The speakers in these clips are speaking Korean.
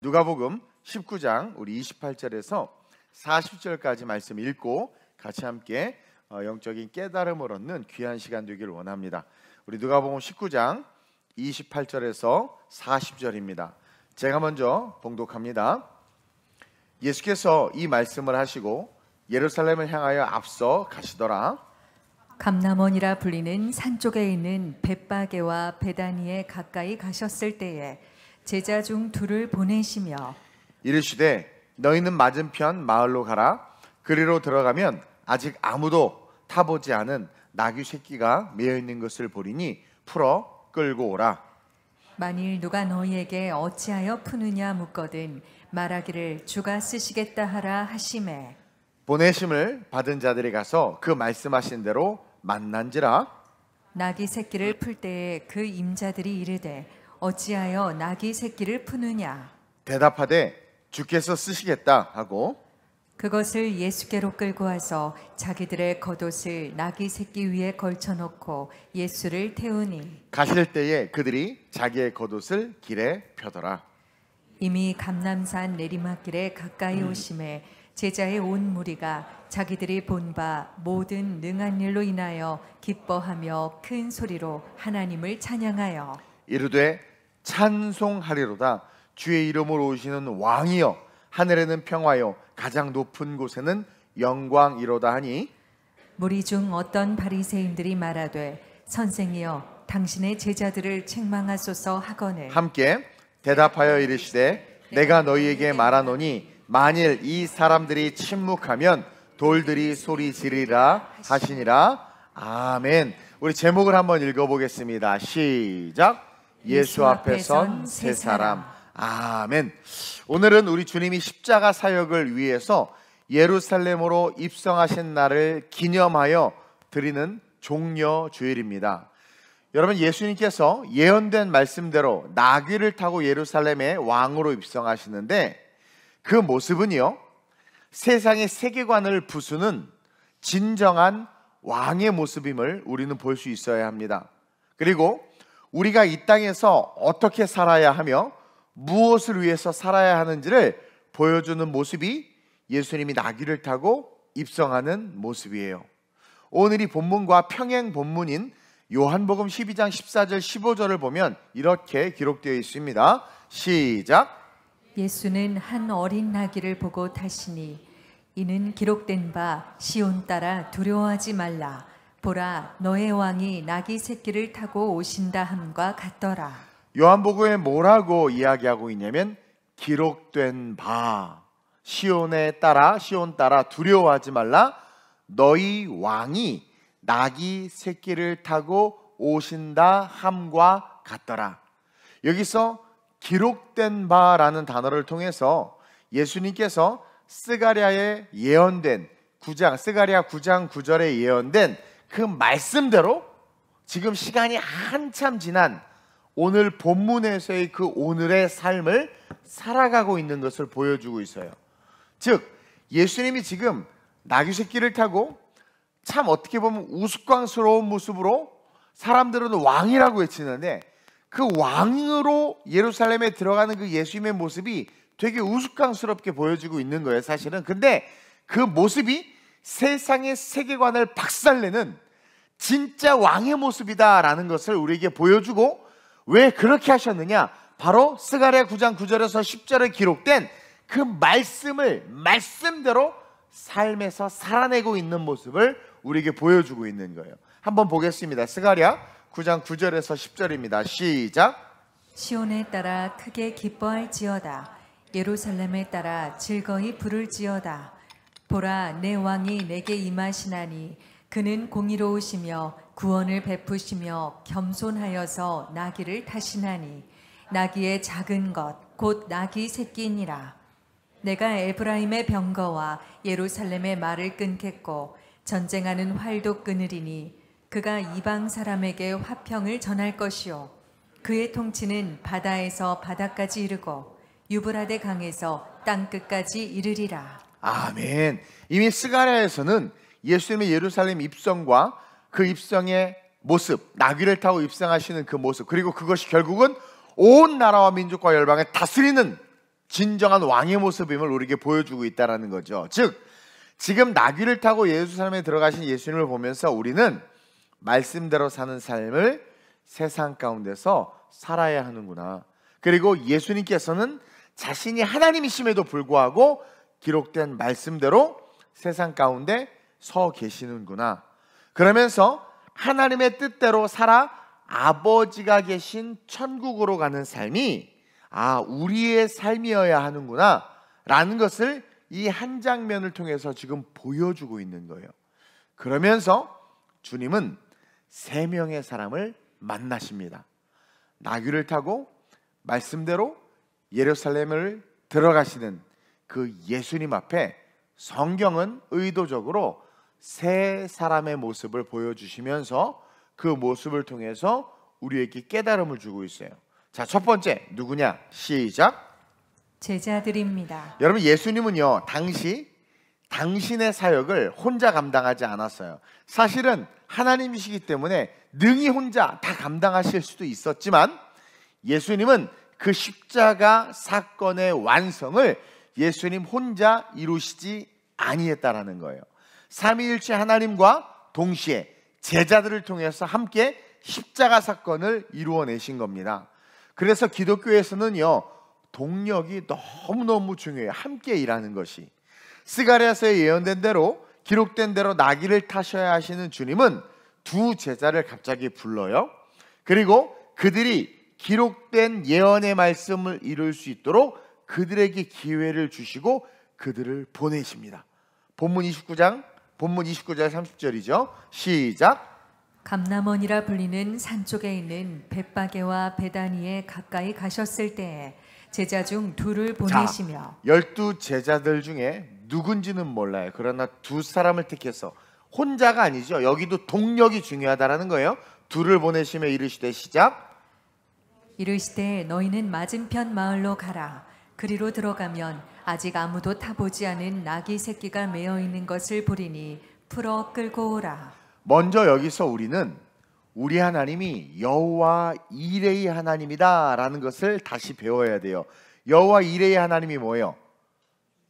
누가복음 19장 우리 28절에서 40절까지 말씀 읽고 같이 함께 영적인 깨달음을 얻는 귀한 시간 되기를 원합니다. 우리 누가복음 19장 28절에서 40절입니다. 제가 먼저 봉독합니다. 예수께서 이 말씀을 하시고 예루살렘을 향하여 앞서 가시더라. 감람원이라 불리는 산 쪽에 있는 벳바게와 베다니에 가까이 가셨을 때에 제자 중 둘을 보내시며 이르시되 너희는 맞은편 마을로 가라. 그리로 들어가면 아직 아무도 타보지 않은 나귀 새끼가 매어 있는 것을 보리니 풀어 끌고 오라. 만일 누가 너희에게 어찌하여 푸느냐 묻거든 말하기를 주가 쓰시겠다 하라 하시매 보내심을 받은 자들이 가서 그 말씀하신 대로 만난지라. 나귀 새끼를 풀 때에 그 임자들이 이르되 어찌하여 나귀 새끼를 푸느냐 대답하되 주께서 쓰시겠다 하고 그것을 예수께로 끌고 와서 자기들의 겉옷을 나귀 새끼 위에 걸쳐놓고 예수를 태우니 가실 때에 그들이 자기의 겉옷을 길에 펴더라. 이미 감람산 내리막길에 가까이 오심에 제자의 온 무리가 자기들이 본 바 모든 능한 일로 인하여 기뻐하며 큰 소리로 하나님을 찬양하여 이르되 찬송하리로다. 주의 이름으로 오시는 왕이여 하늘에는 평화요 가장 높은 곳에는 영광이로다 하니 무리 중 어떤 바리새인들이 말하되 선생이여 당신의 제자들을 책망하소서 하거늘 함께 대답하여 이르시되 내가 너희에게 말하노니 만일 이 사람들이 침묵하면 돌들이 소리 지르리라 하시니라. 아멘. 우리 제목을 한번 읽어보겠습니다. 시작. 예수 앞에 선 세 사람. 아멘. 오늘은 우리 주님이 십자가 사역을 위해서 예루살렘으로 입성하신 날을 기념하여 드리는 종려 주일입니다. 여러분, 예수님께서 예언된 말씀대로 나귀를 타고 예루살렘의 왕으로 입성하시는데 그 모습은요, 세상의 세계관을 부수는 진정한 왕의 모습임을 우리는 볼 수 있어야 합니다. 그리고 우리가 이 땅에서 어떻게 살아야 하며 무엇을 위해서 살아야 하는지를 보여주는 모습이 예수님이 나귀를 타고 입성하는 모습이에요. 오늘이 본문과 평행 본문인 요한복음 12장 14절 15절을 보면 이렇게 기록되어 있습니다. 시작. 예수는 한 어린 나귀를 보고 타시니 이는 기록된 바 시온 따라 두려워하지 말라 보라 너의 왕이 나귀 새끼를 타고 오신다 함과 같더라. 요한복음에 뭐라고 이야기하고 있냐면 기록된 바 시온 따라 두려워하지 말라 너희 왕이 나귀 새끼를 타고 오신다 함과 같더라. 여기서 기록된 바라는 단어를 통해서 예수님께서 스가랴에 예언된 스가랴 9장 9절에 예언된 그 말씀대로 지금 시간이 한참 지난 오늘 본문에서의 그 오늘의 삶을 살아가고 있는 것을 보여주고 있어요. 즉 예수님이 지금 나귀 새끼를 타고 참 어떻게 보면 우스꽝스러운 모습으로 사람들은 왕이라고 외치는데 그 왕으로 예루살렘에 들어가는 그 예수님의 모습이 되게 우스꽝스럽게 보여지고 있는 거예요, 사실은. 근데 그 모습이 세상의 세계관을 박살내는 진짜 왕의 모습이다라는 것을 우리에게 보여주고, 왜 그렇게 하셨느냐? 바로 스가랴 9장 9절에서 10절에 기록된 그 말씀대로 삶에서 살아내고 있는 모습을 우리에게 보여주고 있는 거예요. 한번 보겠습니다. 스가랴 9장 9절에서 10절입니다. 시작. 시온에 따라 크게 기뻐할지어다 예루살렘에 따라 즐거이 부를지어다 보라 내 왕이 내게 임하시나니 그는 공의로우시며 구원을 베푸시며 겸손하여서 나귀를 타시나니 나귀의 작은 것 곧 나귀 새끼니라. 내가 에브라임의 병거와 예루살렘의 말을 끊겠고 전쟁하는 활도 끊으리니 그가 이방 사람에게 화평을 전할 것이요 그의 통치는 바다에서 바다까지 이르고 유브라데 강에서 땅끝까지 이르리라. 아멘. 이미 스가랴에서는 예수님의 예루살렘 입성과 그 입성의 모습, 나귀를 타고 입성하시는 그 모습, 그리고 그것이 결국은 온 나라와 민족과 열방을 다스리는 진정한 왕의 모습임을 우리에게 보여주고 있다는 거죠. 즉 지금 나귀를 타고 예루살렘에 들어가신 예수님을 보면서 우리는 말씀대로 사는 삶을 세상 가운데서 살아야 하는구나. 그리고 예수님께서는 자신이 하나님이심에도 불구하고 기록된 말씀대로 세상 가운데 서 계시는구나. 그러면서 하나님의 뜻대로 살아 아버지가 계신 천국으로 가는 삶이 우리의 삶이어야 하는구나 라는 것을 이 한 장면을 통해서 지금 보여주고 있는 거예요. 그러면서 주님은 세 명의 사람을 만나십니다. 나귀를 타고 말씀대로 예루살렘을 들어가시는 그 예수님 앞에 성경은 의도적으로 세 사람의 모습을 보여주시면서 그 모습을 통해서 우리에게 깨달음을 주고 있어요. 자, 첫 번째 누구냐? 시작. 제자들입니다. 여러분, 예수님은요 당시 당신의 사역을 혼자 감당하지 않았어요. 사실은 하나님이시기 때문에 능히 혼자 다 감당하실 수도 있었지만 예수님은 그 십자가 사건의 완성을 예수님 혼자 이루시지 아니했다라는 거예요. 삼위일체 하나님과 동시에 제자들을 통해서 함께 십자가 사건을 이루어내신 겁니다. 그래서 기독교에서는요 동력이 너무너무 중요해요. 함께 일하는 것이. 스가랴서에 예언된 대로 기록된 대로 나귀를 타셔야 하시는 주님은 두 제자를 갑자기 불러요. 그리고 그들이 기록된 예언의 말씀을 이룰 수 있도록 그들에게 기회를 주시고 그들을 보내십니다. 본문 29장 30절이죠. 시작. 감람원이라 불리는 산 쪽에 있는 벳바게와 베다니에 가까이 가셨을 때에 제자 중 둘을 보내시며 12 제자들 중에 누군지는 몰라요. 그러나 두 사람을 택해서 혼자가 아니죠. 여기도 동력이 중요하다라는 거예요. 둘을 보내시며 이르시되 시작. 이르시되 너희는 맞은편 마을로 가라. 그리로 들어가면 아직 아무도 타보지 않은 나귀 새끼가 매어 있는 것을 보리니 풀어 끌고 오라. 먼저 여기서 우리는 우리 하나님이 여호와 이레의 하나님이다 라는 것을 다시 배워야 돼요. 여호와 이레의 하나님이 뭐예요?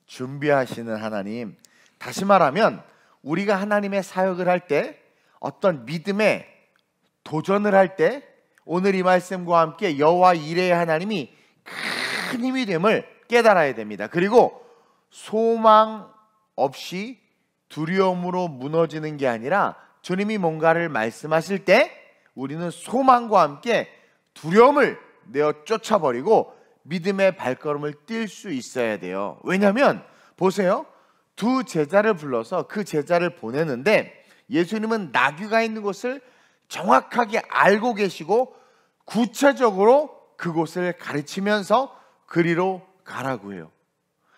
준비하시는 하나님. 다시 말하면 우리가 하나님의 사역을 할 때, 어떤 믿음에 도전을 할 때 오늘 이 말씀과 함께 여호와 이레의 하나님이 큰 힘이 됨을 깨달아야 됩니다. 그리고 소망 없이 두려움으로 무너지는 게 아니라 주님이 뭔가를 말씀하실 때 우리는 소망과 함께 두려움을 내어 쫓아버리고 믿음의 발걸음을 뛸 수 있어야 돼요. 왜냐하면 보세요. 두 제자를 불러서 그 제자를 보내는데 예수님은 나귀가 있는 곳을 정확하게 알고 계시고 구체적으로 그곳을 가르치면서 그리로 가라고 해요.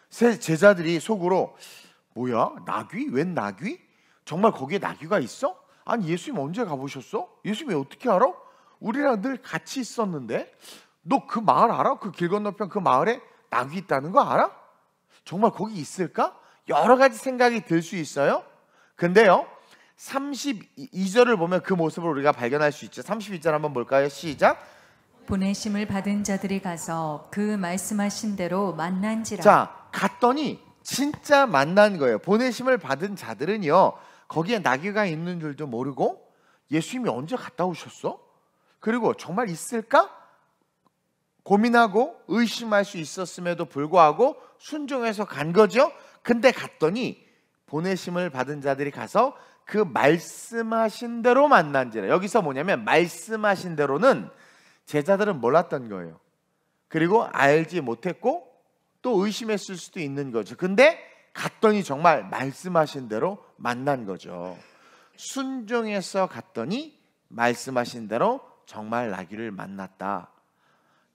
제자들이 속으로 뭐야? 나귀? 웬 나귀? 정말 거기에 나귀가 있어? 아니 예수님 언제 가보셨어? 예수님이 어떻게 알아? 우리랑 늘 같이 있었는데 너 그 마을 알아? 그 길 건너편 그 마을에 나귀 있다는 거 알아? 정말 거기 있을까? 여러 가지 생각이 들 수 있어요. 근데요 32절을 보면 그 모습을 우리가 발견할 수 있죠. 32절 한번 볼까요? 시작. 보내심을 받은 자들이 가서 그 말씀하신 대로 만난지라. 자, 갔더니 진짜 만난 거예요. 보내심을 받은 자들은요 거기에 나귀가 있는 줄도 모르고 예수님이 언제 갔다 오셨어? 그리고 정말 있을까? 고민하고 의심할 수 있었음에도 불구하고 순종해서 간 거죠. 근데 갔더니 보내심을 받은 자들이 가서 그 말씀하신 대로 만난지라. 여기서 뭐냐면 말씀하신 대로는 제자들은 몰랐던 거예요. 그리고 알지 못했고 또 의심했을 수도 있는 거죠. 근데 갔더니 정말 말씀하신 대로 만난 거죠. 순종해서 갔더니 말씀하신 대로 정말 나귀를 만났다.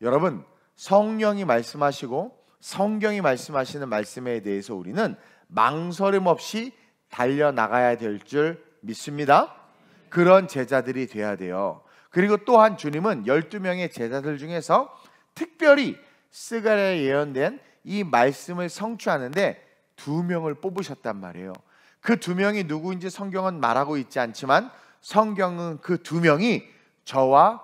여러분, 성령이 말씀하시고 성경이 말씀하시는 말씀에 대해서 우리는 망설임 없이 달려나가야 될 줄 믿습니다. 그런 제자들이 돼야 돼요. 그리고 또한 주님은 12명의 제자들 중에서 특별히 스가랴에 예언된 이 말씀을 성취하는데 2명을 뽑으셨단 말이에요. 그 2명이 누구인지 성경은 말하고 있지 않지만 성경은 그 2명이 저와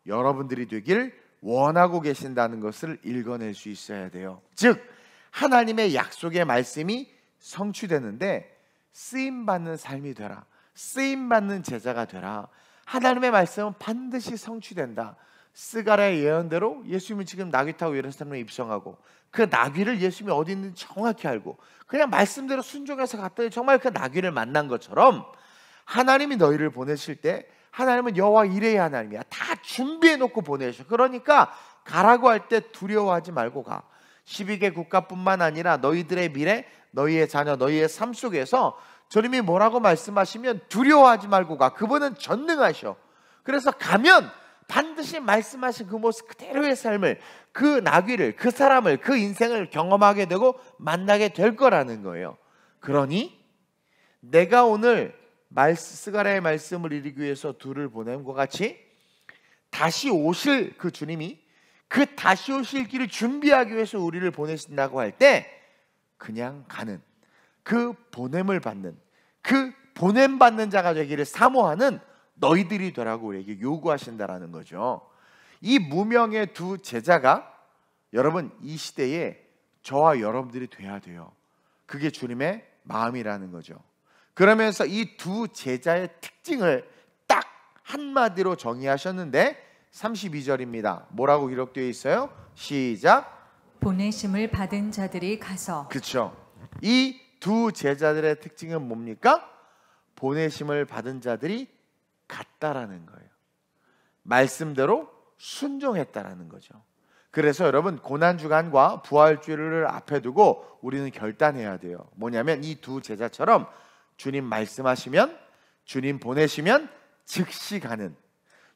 여러분들이 되길 원하고 계신다는 것을 읽어낼 수 있어야 돼요. 즉 하나님의 약속의 말씀이 성취되는데 쓰임받는 삶이 되라. 쓰임받는 제자가 되라. 하나님의 말씀은 반드시 성취된다. 스가랴의 예언대로 예수님이 지금 나귀 타고 예루살렘에 입성하고 그 나귀를 예수님이 어디 있는지 정확히 알고 그냥 말씀대로 순종해서 갔더니 정말 그 나귀를 만난 것처럼 하나님이 너희를 보내실 때 하나님은 여호와 이레의 하나님이야. 다 준비해 놓고 보내셔. 그러니까 가라고 할 때 두려워하지 말고 가. 12개 국가뿐만 아니라 너희들의 미래, 너희의 자녀, 너희의 삶 속에서 주님이 뭐라고 말씀하시면 두려워하지 말고 가. 그분은 전능하셔. 그래서 가면 반드시 말씀하신 그 모습 그대로의 삶을, 그 나귀를, 그 사람을, 그 인생을 경험하게 되고 만나게 될 거라는 거예요. 그러니 내가 오늘 스가랴의 말씀을 이루기 위해서 둘을 보낸 것 같이 다시 오실 그 주님이 그 다시 오실 길을 준비하기 위해서 우리를 보내신다고 할 때 그냥 가는, 그 보냄을 받는, 그 보냄받는 자가 되기를 사모하는 너희들이 되라고 우리에게 요구하신다라는 거죠. 이 무명의 두 제자가 여러분 이 시대에 저와 여러분들이 돼야 돼요. 그게 주님의 마음이라는 거죠. 그러면서 이 두 제자의 특징을 딱 한마디로 정의하셨는데 32절입니다. 뭐라고 기록되어 있어요? 시작. 보내심을 받은 자들이 가서. 그렇죠. 이 두 제자들의 특징은 뭡니까? 보내심을 받은 자들이 갔다라는 거예요. 말씀대로 순종했다라는 거죠. 그래서 여러분 고난주간과 부활주일을 앞에 두고 우리는 결단해야 돼요. 뭐냐면 이 두 제자처럼 주님 말씀하시면, 주님 보내시면 즉시 가는,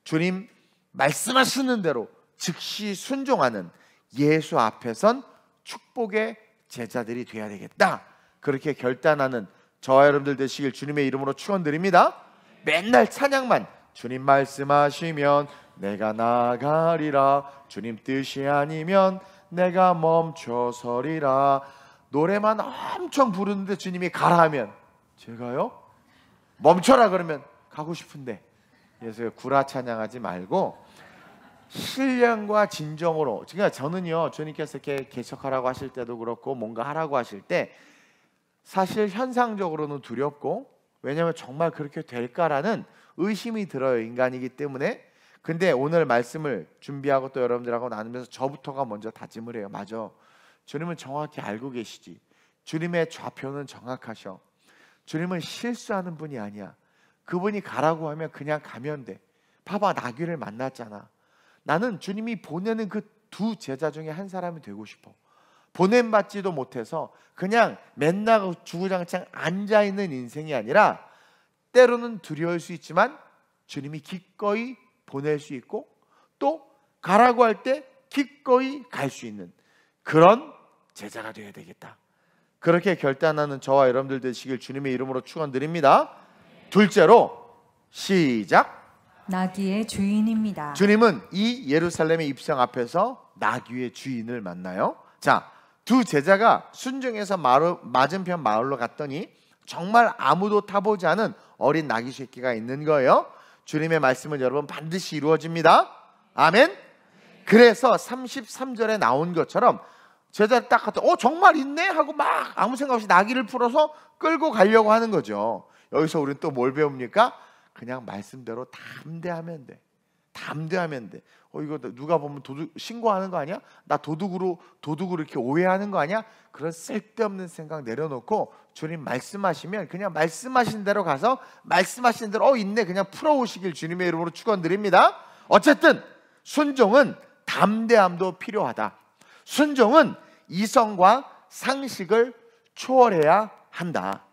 주님 말씀하시는 대로 즉시 순종하는 예수 앞에선 축복의 제자들이 되어야 되겠다. 그렇게 결단하는 저와 여러분들 되시길 주님의 이름으로 축원드립니다. 맨날 찬양만, 주님 말씀하시면 내가 나가리라, 주님 뜻이 아니면 내가 멈춰서리라, 노래만 엄청 부르는데 주님이 가라 하면 제가요? 멈춰라 그러면 가고 싶은데. 그래서 구라 찬양하지 말고 신령과 진정으로. 그러니까 저는요, 주님께서 이렇게 개척하라고 하실 때도 그렇고 뭔가 하라고 하실 때 사실 현상적으로는 두렵고, 왜냐하면 정말 그렇게 될까라는 의심이 들어요. 인간이기 때문에. 근데 오늘 말씀을 준비하고 또 여러분들하고 나누면서 저부터가 먼저 다짐을 해요. 맞아, 주님은 정확히 알고 계시지. 주님의 좌표는 정확하셔. 주님은 실수하는 분이 아니야. 그분이 가라고 하면 그냥 가면 돼. 봐봐, 나귀를 만났잖아. 나는 주님이 보내는 그 두 제자 중에 한 사람이 되고 싶어. 보냄받지도 못해서 그냥 맨날 주구장창 앉아있는 인생이 아니라 때로는 두려울 수 있지만 주님이 기꺼이 보낼 수 있고 또 가라고 할 때 기꺼이 갈 수 있는 그런 제자가 되어야 되겠다. 그렇게 결단하는 저와 여러분들 되시길 주님의 이름으로 축원드립니다. 둘째로 시작. 나귀의 주인입니다. 주님은 이 예루살렘의 입성 앞에서 나귀의 주인을 만나요. 자, 두 제자가 순종해서 맞은편 마을로 갔더니 정말 아무도 타보지 않은 어린 나귀 새끼가 있는 거예요. 주님의 말씀은 여러분 반드시 이루어집니다. 아멘. 그래서 33절에 나온 것처럼 제자를 딱 갔다 정말 있네 하고 막 아무 생각 없이 나귀를 풀어서 끌고 가려고 하는 거죠. 여기서 우리는 또 뭘 배웁니까? 그냥 말씀대로 담대하면 돼. 담대하면 돼. 이거 누가 보면 도둑 신고하는 거 아니야? 나 도둑으로 이렇게 오해하는 거 아니야? 그런 쓸데없는 생각 내려놓고 주님 말씀하시면 그냥 말씀하신 대로 가서 말씀하신 대로 있네 그냥 풀어오시길 주님의 이름으로 축원드립니다. 어쨌든 순종은 담대함도 필요하다. 순종은 이성과 상식을 초월해야 한다.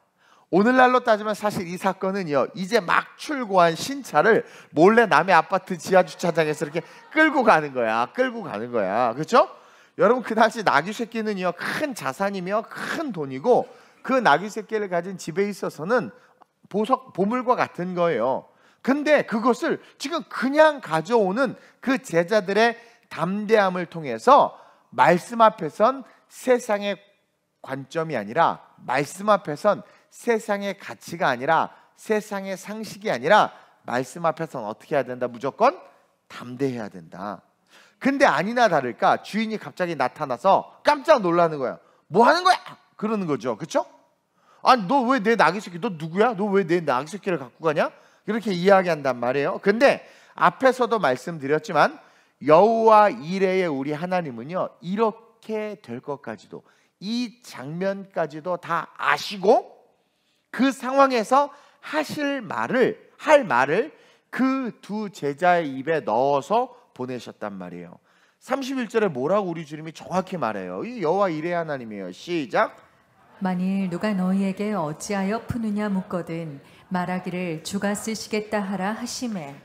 오늘날로 따지면 사실 이 사건은요, 이제 막 출고한 신차를 몰래 남의 아파트 지하주차장에서 이렇게 끌고 가는 거야. 그렇죠? 여러분, 그 당시 나귀 새끼는요, 큰 자산이며 큰 돈이고 그 나귀 새끼를 가진 집에 있어서는 보물과 같은 거예요. 근데 그것을 지금 그냥 가져오는 그 제자들의 담대함을 통해서 말씀 앞에선 세상의 관점이 아니라, 말씀 앞에선 세상의 가치가 아니라, 세상의 상식이 아니라 말씀 앞에서는 어떻게 해야 된다? 무조건 담대해야 된다. 근데 아니나 다를까 주인이 갑자기 나타나서 깜짝 놀라는 거야. 뭐 하는 거야? 그러는 거죠. 그렇죠? 아니 너 왜 내 나귀 새끼, 너 누구야? 너 왜 내 나귀 새끼를 갖고 가냐? 이렇게 이야기한단 말이에요. 근데 앞에서도 말씀드렸지만 여호와 이레의 우리 하나님은요, 이렇게 될 것까지도, 이 장면까지도 다 아시고 그 상황에서 할 말을 그 두 제자의 입에 넣어서 보내셨단 말이에요. 31절에 뭐라고 우리 주님이 정확히 말해요. 이 여호와 이레의 하나님이에요. 시작. 만일 누가 너희에게 어찌하여 푸느냐 묻거든 말하기를 주가 쓰시겠다 하라 하시매.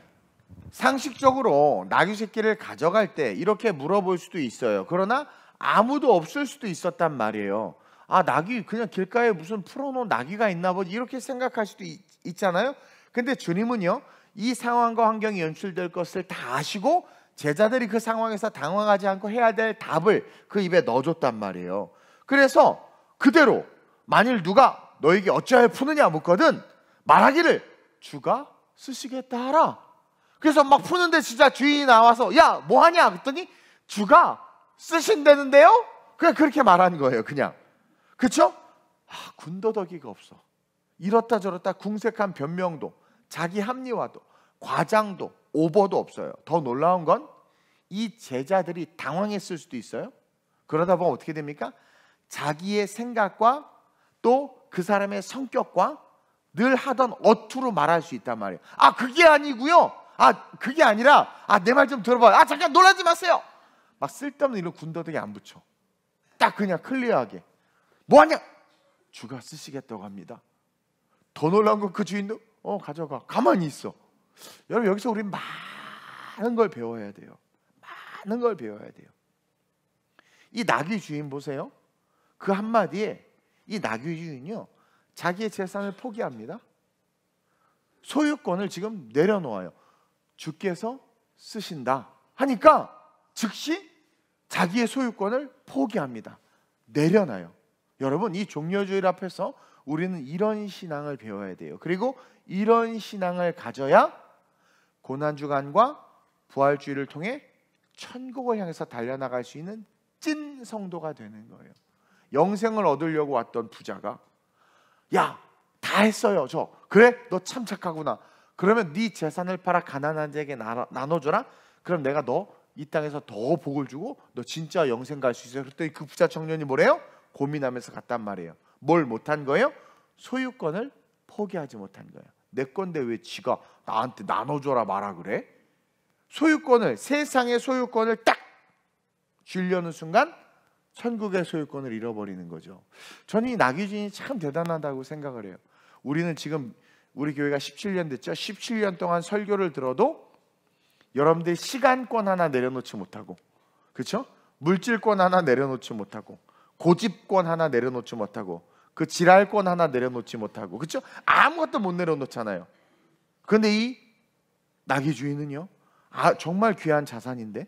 상식적으로 나귀 새끼를 가져갈 때 이렇게 물어볼 수도 있어요. 그러나 아무도 없을 수도 있었단 말이에요. 아, 나귀 그냥 길가에 무슨 풀어놓은 나귀가 있나 보지, 이렇게 생각할 수도 있잖아요. 근데 주님은요, 이 상황과 환경이 연출될 것을 다 아시고 제자들이 그 상황에서 당황하지 않고 해야 될 답을 그 입에 넣어줬단 말이에요. 그래서 그대로 만일 누가 너에게 어찌하여 푸느냐 묻거든 말하기를 주가 쓰시겠다 하라. 그래서 막 푸는데 진짜 주인이 나와서 야 뭐하냐 그랬더니 주가 쓰신다는데요? 그냥 그렇게 말한 거예요. 그냥. 그렇죠? 군더더기가 없어. 이렇다 저렇다 궁색한 변명도, 자기 합리화도, 과장도, 오버도 없어요. 더 놀라운 건 이 제자들이 당황했을 수도 있어요. 그러다 보면 어떻게 됩니까? 자기의 생각과 또 그 사람의 성격과 늘 하던 어투로 말할 수 있단 말이에요. 아 그게 아니고요. 아 그게 아니라 내 말 좀 들어봐요. 아 잠깐 놀라지 마세요. 막 쓸데없는 이런 군더더기 안 붙여. 딱 그냥 클리어하게. 뭐하냐? 주가 쓰시겠다고 합니다. 더 놀라운 건 그 주인도 가져가. 가만히 있어. 여러분 여기서 우리 많은 걸 배워야 돼요. 많은 걸 배워야 돼요. 이 나귀 주인 보세요. 그 한마디에 이 나귀 주인이요, 자기의 재산을 포기합니다. 소유권을 지금 내려놓아요. 주께서 쓰신다 하니까 즉시 자기의 소유권을 포기합니다. 내려놔요. 여러분 이 종려주일 앞에서 우리는 이런 신앙을 배워야 돼요. 그리고 이런 신앙을 가져야 고난주간과 부활주일을 통해 천국을 향해서 달려나갈 수 있는 찐 성도가 되는 거예요. 영생을 얻으려고 왔던 부자가 야 다 했어요. 저 그래 너 참 착하구나. 그러면 네 재산을 팔아 가난한 자에게 나눠줘라. 그럼 내가 너 이 땅에서 더 복을 주고 너 진짜 영생 갈 수 있어요. 그랬더니 그 부자 청년이 뭐래요? 고민하면서 갔단 말이에요. 뭘 못한 거예요? 소유권을 포기하지 못한 거예요. 내 건데 왜 지가 나한테 나눠줘라 말아 그래? 소유권을, 세상의 소유권을 딱 주려는 순간 천국의 소유권을 잃어버리는 거죠. 저는 이 나귀 주인이 참 대단하다고 생각을 해요. 우리는 지금 우리 교회가 17년 됐죠. 17년 동안 설교를 들어도 여러분들 시간권 하나 내려놓지 못하고, 그렇죠? 물질권 하나 내려놓지 못하고, 고집권 하나 내려놓지 못하고, 그 지랄권 하나 내려놓지 못하고, 그렇죠? 아무것도 못 내려놓잖아요. 그런데 이 나귀 주인은요, 정말 귀한 자산인데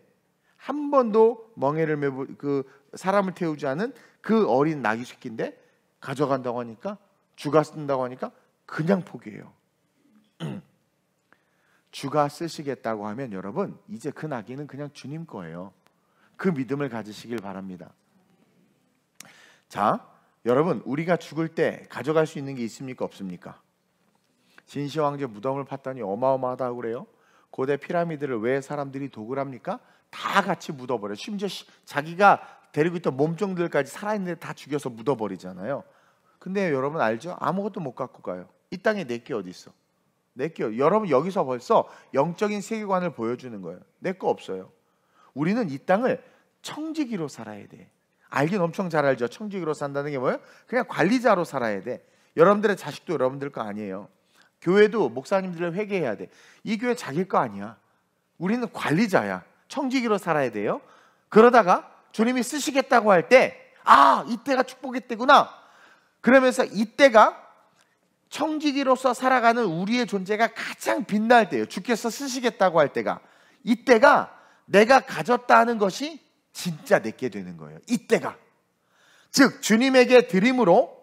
한 번도 멍에를 메고 그 사람을 태우지 않은 그 어린 나귀 새끼인데 가져간다고 하니까, 주가 쓴다고 하니까 그냥 포기해요. 주가 쓰시겠다고 하면 여러분 이제 그 나귀는 그냥 주님 거예요. 그 믿음을 가지시길 바랍니다. 자, 여러분 우리가 죽을 때 가져갈 수 있는 게 있습니까 없습니까? 진시 황제 무덤을 팠더니 어마어마하다고 그래요. 고대 피라미드를 왜 사람들이 도굴 합니까? 다 같이 묻어버려요. 심지어 자기가 데리고 있던 몸종들까지 살아있는 데 다 죽여서 묻어버리잖아요. 근데 여러분 알죠? 아무것도 못 갖고 가요. 이 땅에 내게 어디 있어? 내게. 여러분 여기서 벌써 영적인 세계관을 보여주는 거예요. 내 거 없어요. 우리는 이 땅을 청지기로 살아야 돼. 알긴 엄청 잘 알죠. 청지기로 산다는 게 뭐예요? 그냥 관리자로 살아야 돼. 여러분들의 자식도 여러분들 거 아니에요. 교회도 목사님들을 회개해야 돼. 이 교회 자기 거 아니야. 우리는 관리자야. 청지기로 살아야 돼요. 그러다가 주님이 쓰시겠다고 할 때 이때가 축복의 때구나. 그러면서 이때가 청지기로서 살아가는 우리의 존재가 가장 빛날 때예요. 주께서 쓰시겠다고 할 때가. 이때가 내가 가졌다 하는 것이 진짜 내게 되는 거예요. 이때가. 즉 주님에게 드림으로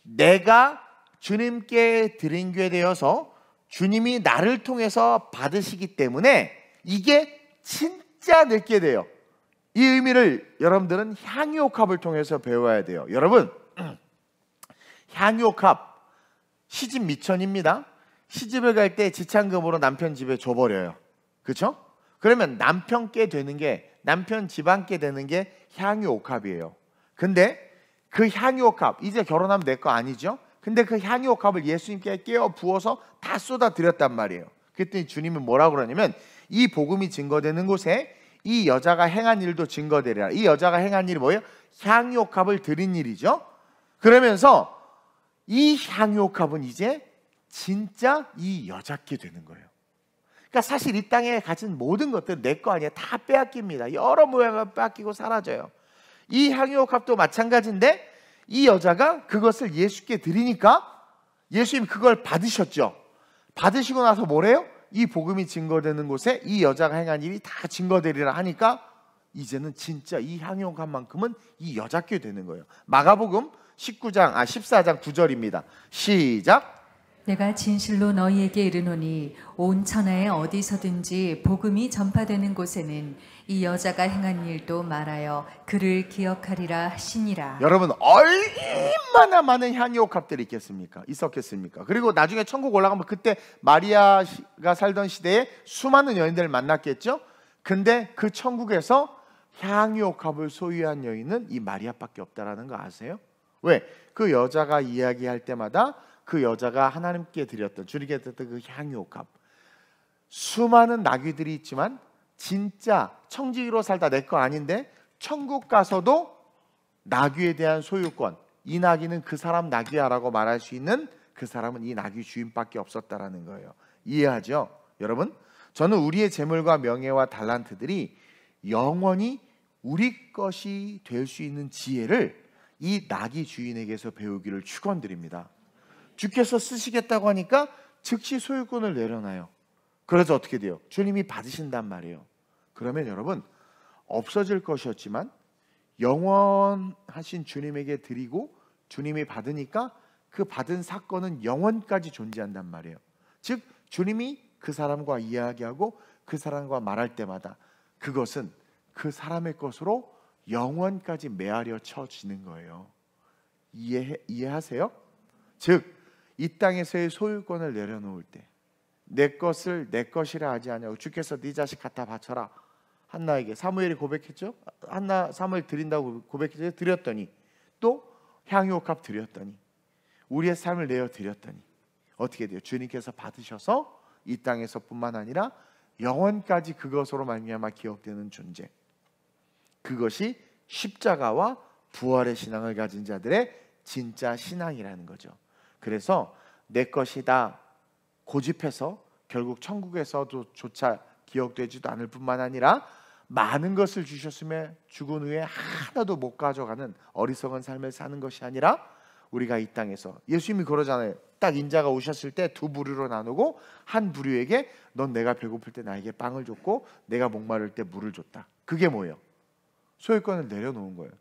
내가 주님께 드린 게 되어서 주님이 나를 통해서 받으시기 때문에 이게 진짜 진짜 내게 돼요. 이 의미를 여러분들은 향유옥합을 통해서 배워야 돼요. 여러분, 향유옥합 시집 미천입니다. 시집을 갈 때 지참금으로 남편 집에 줘버려요. 그렇죠? 그러면 남편께 되는 게, 남편 집안께 되는 게 향유옥합이에요. 근데 그 향유옥합, 이제 결혼하면 내 거 아니죠? 근데 그 향유옥합을 예수님께 깨어 부어서 다 쏟아드렸단 말이에요. 그랬더니 주님은 뭐라 그러냐면, 이 복음이 증거되는 곳에 이 여자가 행한 일도 증거되리라. 이 여자가 행한 일이 뭐예요? 향유옥합을 드린 일이죠. 그러면서 이 향유옥합은 이제 진짜 이 여자께 되는 거예요. 그러니까 사실 이 땅에 가진 모든 것들은 내 거 아니에요. 다 빼앗깁니다. 여러 모양을 빼앗기고 사라져요. 이 향유옥합도 마찬가지인데, 이 여자가 그것을 예수께 드리니까 예수님 그걸 받으셨죠. 받으시고 나서 뭐래요? 이 복음이 증거되는 곳에 이 여자가 행한 일이 다 증거되리라 하니까 이제는 진짜 이 향유옥합만큼은 이 여자께 되는 거예요. 마가복음 14장 9절입니다. 시작. 내가 진실로 너희에게 이르노니 온 천하에 어디서든지 복음이 전파되는 곳에는 이 여자가 행한 일도 말하여 그를 기억하리라 하시니라. 여러분, 얼마나 많은 향유옥합들이 있었겠습니까? 그리고 나중에 천국 올라가면 그때 마리아가 살던 시대에 수많은 여인들을 만났겠죠? 근데 그 천국에서 향유옥합을 소유한 여인은 이 마리아밖에 없다라는 거 아세요? 왜? 그 여자가 이야기할 때마다 그 여자가 하나님께 드렸던, 주님께 드렸던 그 향유옥합, 수많은 나귀들이 있지만 진짜 청지기로 살다 내 거 아닌데 천국 가서도 나귀에 대한 소유권, 이 나귀는 그 사람 나귀야라고 말할 수 있는 그 사람은 이 나귀 주인밖에 없었다라는 거예요. 이해하죠? 여러분, 저는 우리의 재물과 명예와 달란트들이 영원히 우리 것이 될 수 있는 지혜를 이 나귀 주인에게서 배우기를 축원드립니다. 주께서 쓰시겠다고 하니까 즉시 소유권을 내려놔요. 그래서 어떻게 돼요? 주님이 받으신단 말이에요. 그러면 여러분, 없어질 것이었지만 영원하신 주님에게 드리고 주님이 받으니까 그 받은 사건은 영원까지 존재한단 말이에요. 즉 주님이 그 사람과 이야기하고 그 사람과 말할 때마다 그것은 그 사람의 것으로 영원까지 메아려 쳐지는 거예요. 이해하세요? 즉 이 땅에서의 소유권을 내려놓을 때 내 것을 내 것이라 하지 아니하고 주께서 네 자식 갖다 바쳐라. 한나에게 사무엘이 고백했죠. 한나 사무엘 드린다고 고백했죠. 드렸더니 또 향유옥합 드렸더니 우리의 삶을 내어 드렸더니 어떻게 돼요? 주님께서 받으셔서 이 땅에서뿐만 아니라 영원까지 그것으로 말미암아 기억되는 존재. 그것이 십자가와 부활의 신앙을 가진 자들의 진짜 신앙이라는 거죠. 그래서 내 것이다 고집해서 결국 천국에서도 조차 기억되지도 않을 뿐만 아니라 많은 것을 주셨으며 죽은 후에 하나도 못 가져가는 어리석은 삶을 사는 것이 아니라 우리가 이 땅에서 예수님이 그러잖아요. 딱 인자가 오셨을 때 두 부류로 나누고 한 부류에게 넌 내가 배고플 때 나에게 빵을 줬고 내가 목마를 때 물을 줬다. 그게 뭐예요? 소유권을 내려놓은 거예요.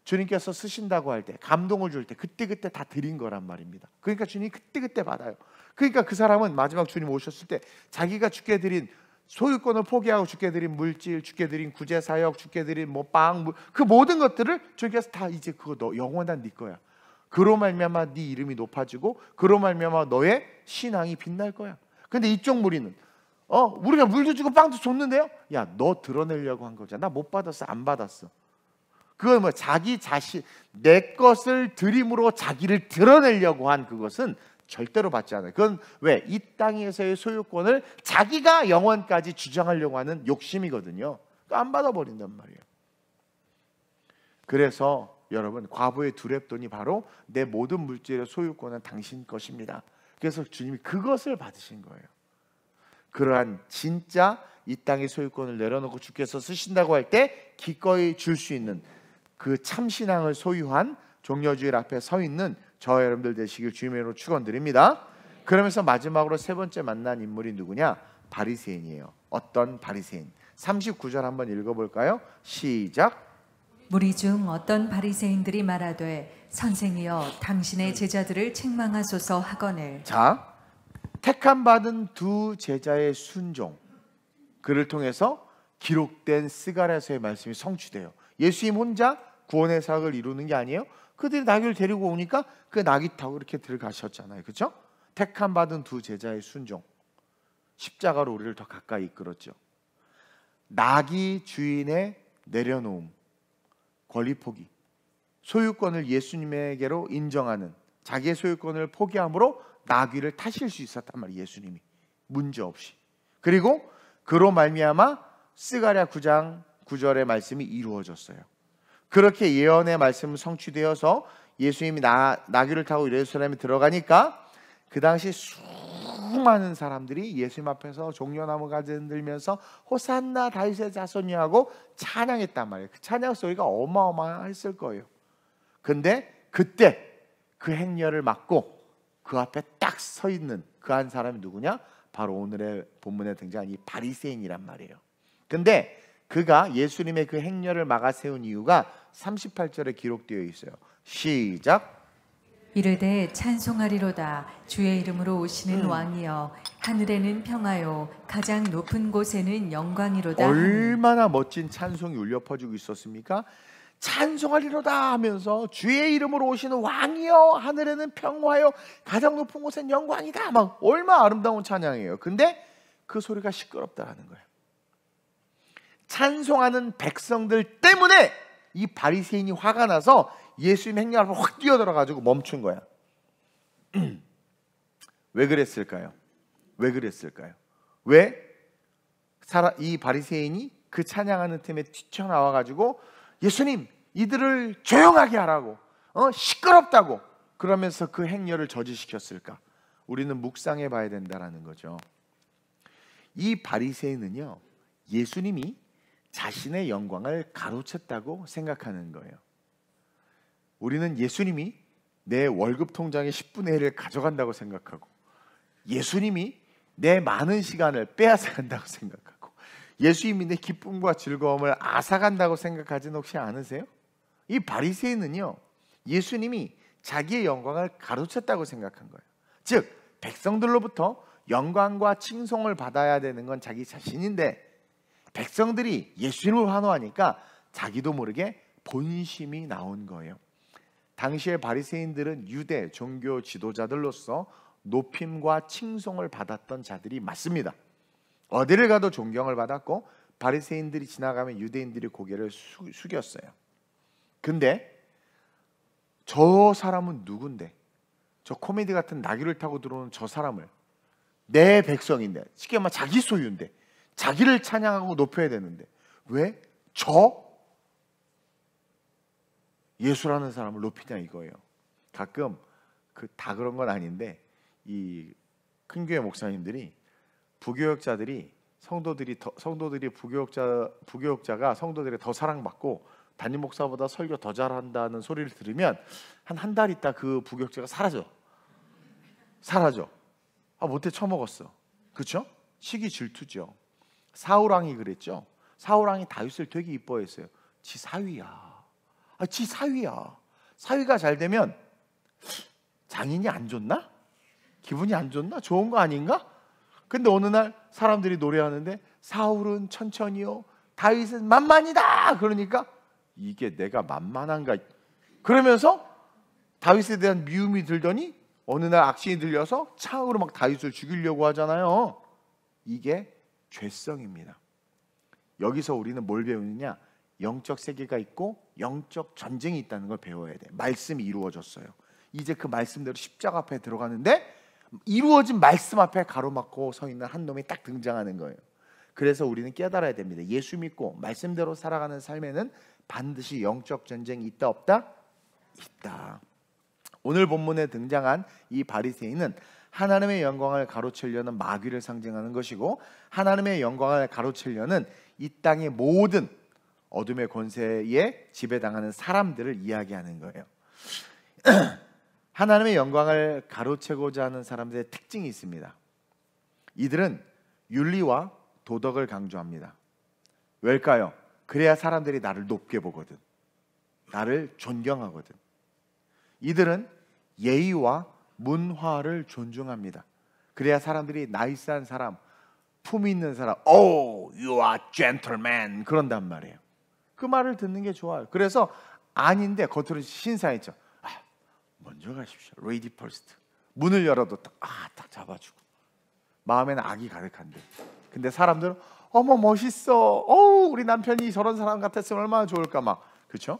주님께서 쓰신다고 할 때, 감동을 줄 때 그때그때 다 드린 거란 말입니다. 그러니까 주님이 그때그때 받아요. 그러니까 그 사람은 마지막 주님 오셨을 때 자기가 주께 드린 소유권을 포기하고 주께 드린 물질, 주께 드린 구제사역, 주께 드린 뭐 빵, 그 모든 것들을 주님께서 다 이제 그거 너 영원한 네 거야. 그로 말미암아 네 이름이 높아지고 그로 말미암아 너의 신앙이 빛날 거야. 근데 이쪽 무리는 우리가 물도 주고 빵도 줬는데요. 야, 너 드러내려고 한 거잖아. 나 못 받았어, 안 받았어. 그건 뭐 자기 자신 내 것을 드림으로 자기를 드러내려고 한 그것은 절대로 받지 않아요. 그건 왜? 이 땅에서의 소유권을 자기가 영원까지 주장하려고 하는 욕심이거든요. 안 받아버린단 말이에요. 그래서 여러분, 과부의 두렙돈이 바로 내 모든 물질의 소유권은 당신 것입니다. 그래서 주님이 그것을 받으신 거예요. 그러한 진짜 이 땅의 소유권을 내려놓고 주께서 쓰신다고 할 때 기꺼이 줄 수 있는 그 참신앙을 소유한 종려주일 앞에 서 있는 저 여러분들 되시길 주님으로 축원드립니다. 그러면서 마지막으로 세 번째 만난 인물이 누구냐? 바리새인이에요. 어떤 바리새인? 39절 한번 읽어볼까요? 시작. 무리 중 어떤 바리새인들이 말하되 선생이여 당신의 제자들을 책망하소서 하거늘. 자, 택함 받은 두 제자의 순종, 그를 통해서 기록된 스가랴서의 말씀이 성취돼요. 예수님 혼자 구원의 사역을 이루는 게 아니에요. 그들이 나귀를 데리고 오니까 그 나귀 타고 이렇게 들어가셨잖아요. 그렇죠? 택함 받은 두 제자의 순종, 십자가로 우리를 더 가까이 이끌었죠. 나귀 주인의 내려놓음, 권리 포기, 소유권을 예수님에게로 인정하는, 자기의 소유권을 포기함으로 나귀를 타실 수 있었단 말이에요. 예수님이 문제 없이. 그리고 그로 말미암아 스가랴 9장 9절의 말씀이 이루어졌어요. 그렇게 예언의 말씀은 성취되어서 예수님이 나귀를 타고 예루살렘에 들어가니까 그 당시 수많은 사람들이 예수님 앞에서 종려나무 가지 흔들면서 호산나 다윗의 자손이 하고 찬양했단 말이에요. 그 찬양 소리가 어마어마했을 거예요. 근데 그때 그 행렬을 막고 그 앞에 딱 서 있는 그 한 사람이 누구냐? 바로 오늘의 본문에 등장한 이 바리새인이란 말이에요. 근데 그가 예수님의 그 행렬을 막아 세운 이유가 38절에 기록되어 있어요. 시작. 이르되 찬송하리로다 주의 이름으로 오시는 왕이여 하늘에는 평화요 가장 높은 곳에는 영광이로다. 얼마나 멋진 찬송이 울려 퍼지고 있었습니까? 찬송하리로다 하면서 주의 이름으로 오시는 왕이여 하늘에는 평화요 가장 높은 곳엔 영광이다. 막 얼마나 아름다운 찬양이에요. 근데 그 소리가 시끄럽다라는 거예요. 찬송하는 백성들 때문에 이 바리새인이 화가 나서 예수님 행렬 앞으로 확 뛰어들어가지고 멈춘 거야. 왜 그랬을까요? 왜 그랬을까요? 왜 이 바리새인이 그 찬양하는 틈에 뛰쳐나와가지고 예수님 이들을 조용하게 하라고, 시끄럽다고 그러면서 그 행렬을 저지시켰을까? 우리는 묵상해 봐야 된다라는 거죠. 이 바리새인은요, 예수님이 자신의 영광을 가로챘다고 생각하는 거예요. 우리는 예수님이 내 월급 통장의 10분의 1을 가져간다고 생각하고, 예수님이 내 많은 시간을 빼앗아간다고 생각하고, 예수님이 내 기쁨과 즐거움을 앗아간다고 생각하지는 혹시 않으세요? 이 바리새인은요, 예수님이 자기의 영광을 가로챘다고 생각한 거예요. 즉 백성들로부터 영광과 칭송을 받아야 되는 건 자기 자신인데, 백성들이 예수님을 환호하니까 자기도 모르게 본심이 나온 거예요. 당시의 바리새인들은 유대 종교 지도자들로서 높임과 칭송을 받았던 자들이 맞습니다. 어디를 가도 존경을 받았고 바리새인들이 지나가면 유대인들이 고개를 숙였어요. 근데 저 사람은 누군데? 저 코미디 같은 나귀를 타고 들어오는 저 사람을, 내 백성인데, 쉽게 말하면 자기 소유인데, 자기를 찬양하고 높여야 되는데 왜 저 예수라는 사람을 높이냐 이거예요. 가끔 다 그런 건 아닌데 이 큰 교회 목사님들이 부교역자들이 성도들이 부교역자가 성도들이 더 사랑받고 담임 목사보다 설교 더 잘한다는 소리를 들으면 한 달 있다 그 부교역자가 사라져. 못해 처먹었어. 그렇죠? 시기 질투죠. 사울왕이 그랬죠. 사울왕이 다윗을 되게 이뻐했어요. 지 사위야. 지 사위야. 사위가 잘 되면 장인이 안 좋나? 기분이 안 좋나? 좋은 거 아닌가? 근데 어느 날 사람들이 노래하는데 사울은 천천히요, 다윗은 만만이다. 그러니까 이게 내가 만만한가? 그러면서 다윗에 대한 미움이 들더니 어느 날 악신이 들려서 창으로 막 다윗을 죽이려고 하잖아요. 이게 죄성입니다. 여기서 우리는 뭘 배우느냐? 영적 세계가 있고 영적 전쟁이 있다는 걸 배워야 돼. 말씀이 이루어졌어요. 이제 그 말씀대로 십자가 앞에 들어가는데 이루어진 말씀 앞에 가로막고 서 있는 한 놈이 딱 등장하는 거예요. 그래서 우리는 깨달아야 됩니다. 예수 믿고 말씀대로 살아가는 삶에는 반드시 영적 전쟁이 있다 없다? 있다. 오늘 본문에 등장한 이 바리새인은 하나님의 영광을 가로채려는 마귀를 상징하는 것이고, 하나님의 영광을 가로채려는 이 땅의 모든 어둠의 권세에 지배당하는 사람들을 이야기하는 거예요. 하나님의 영광을 가로채고자 하는 사람들의 특징이 있습니다. 이들은 윤리와 도덕을 강조합니다. 왜일까요? 그래야 사람들이 나를 높게 보거든. 나를 존경하거든. 이들은 예의와 문화를 존중합니다. 그래야 사람들이 나이스한 사람, 품위 있는 사람, Oh, you are gentleman 그런단 말이에요. 그 말을 듣는 게 좋아요. 그래서 아닌데 겉으로 신사했죠. 먼저 가십시오. Lady first. 문을 열어도 딱 잡아주고 마음에는 악이 가득한데, 근데 사람들은 어머 멋있어, 우리 남편이 저런 사람 같았으면 얼마나 좋을까 막, 그렇죠?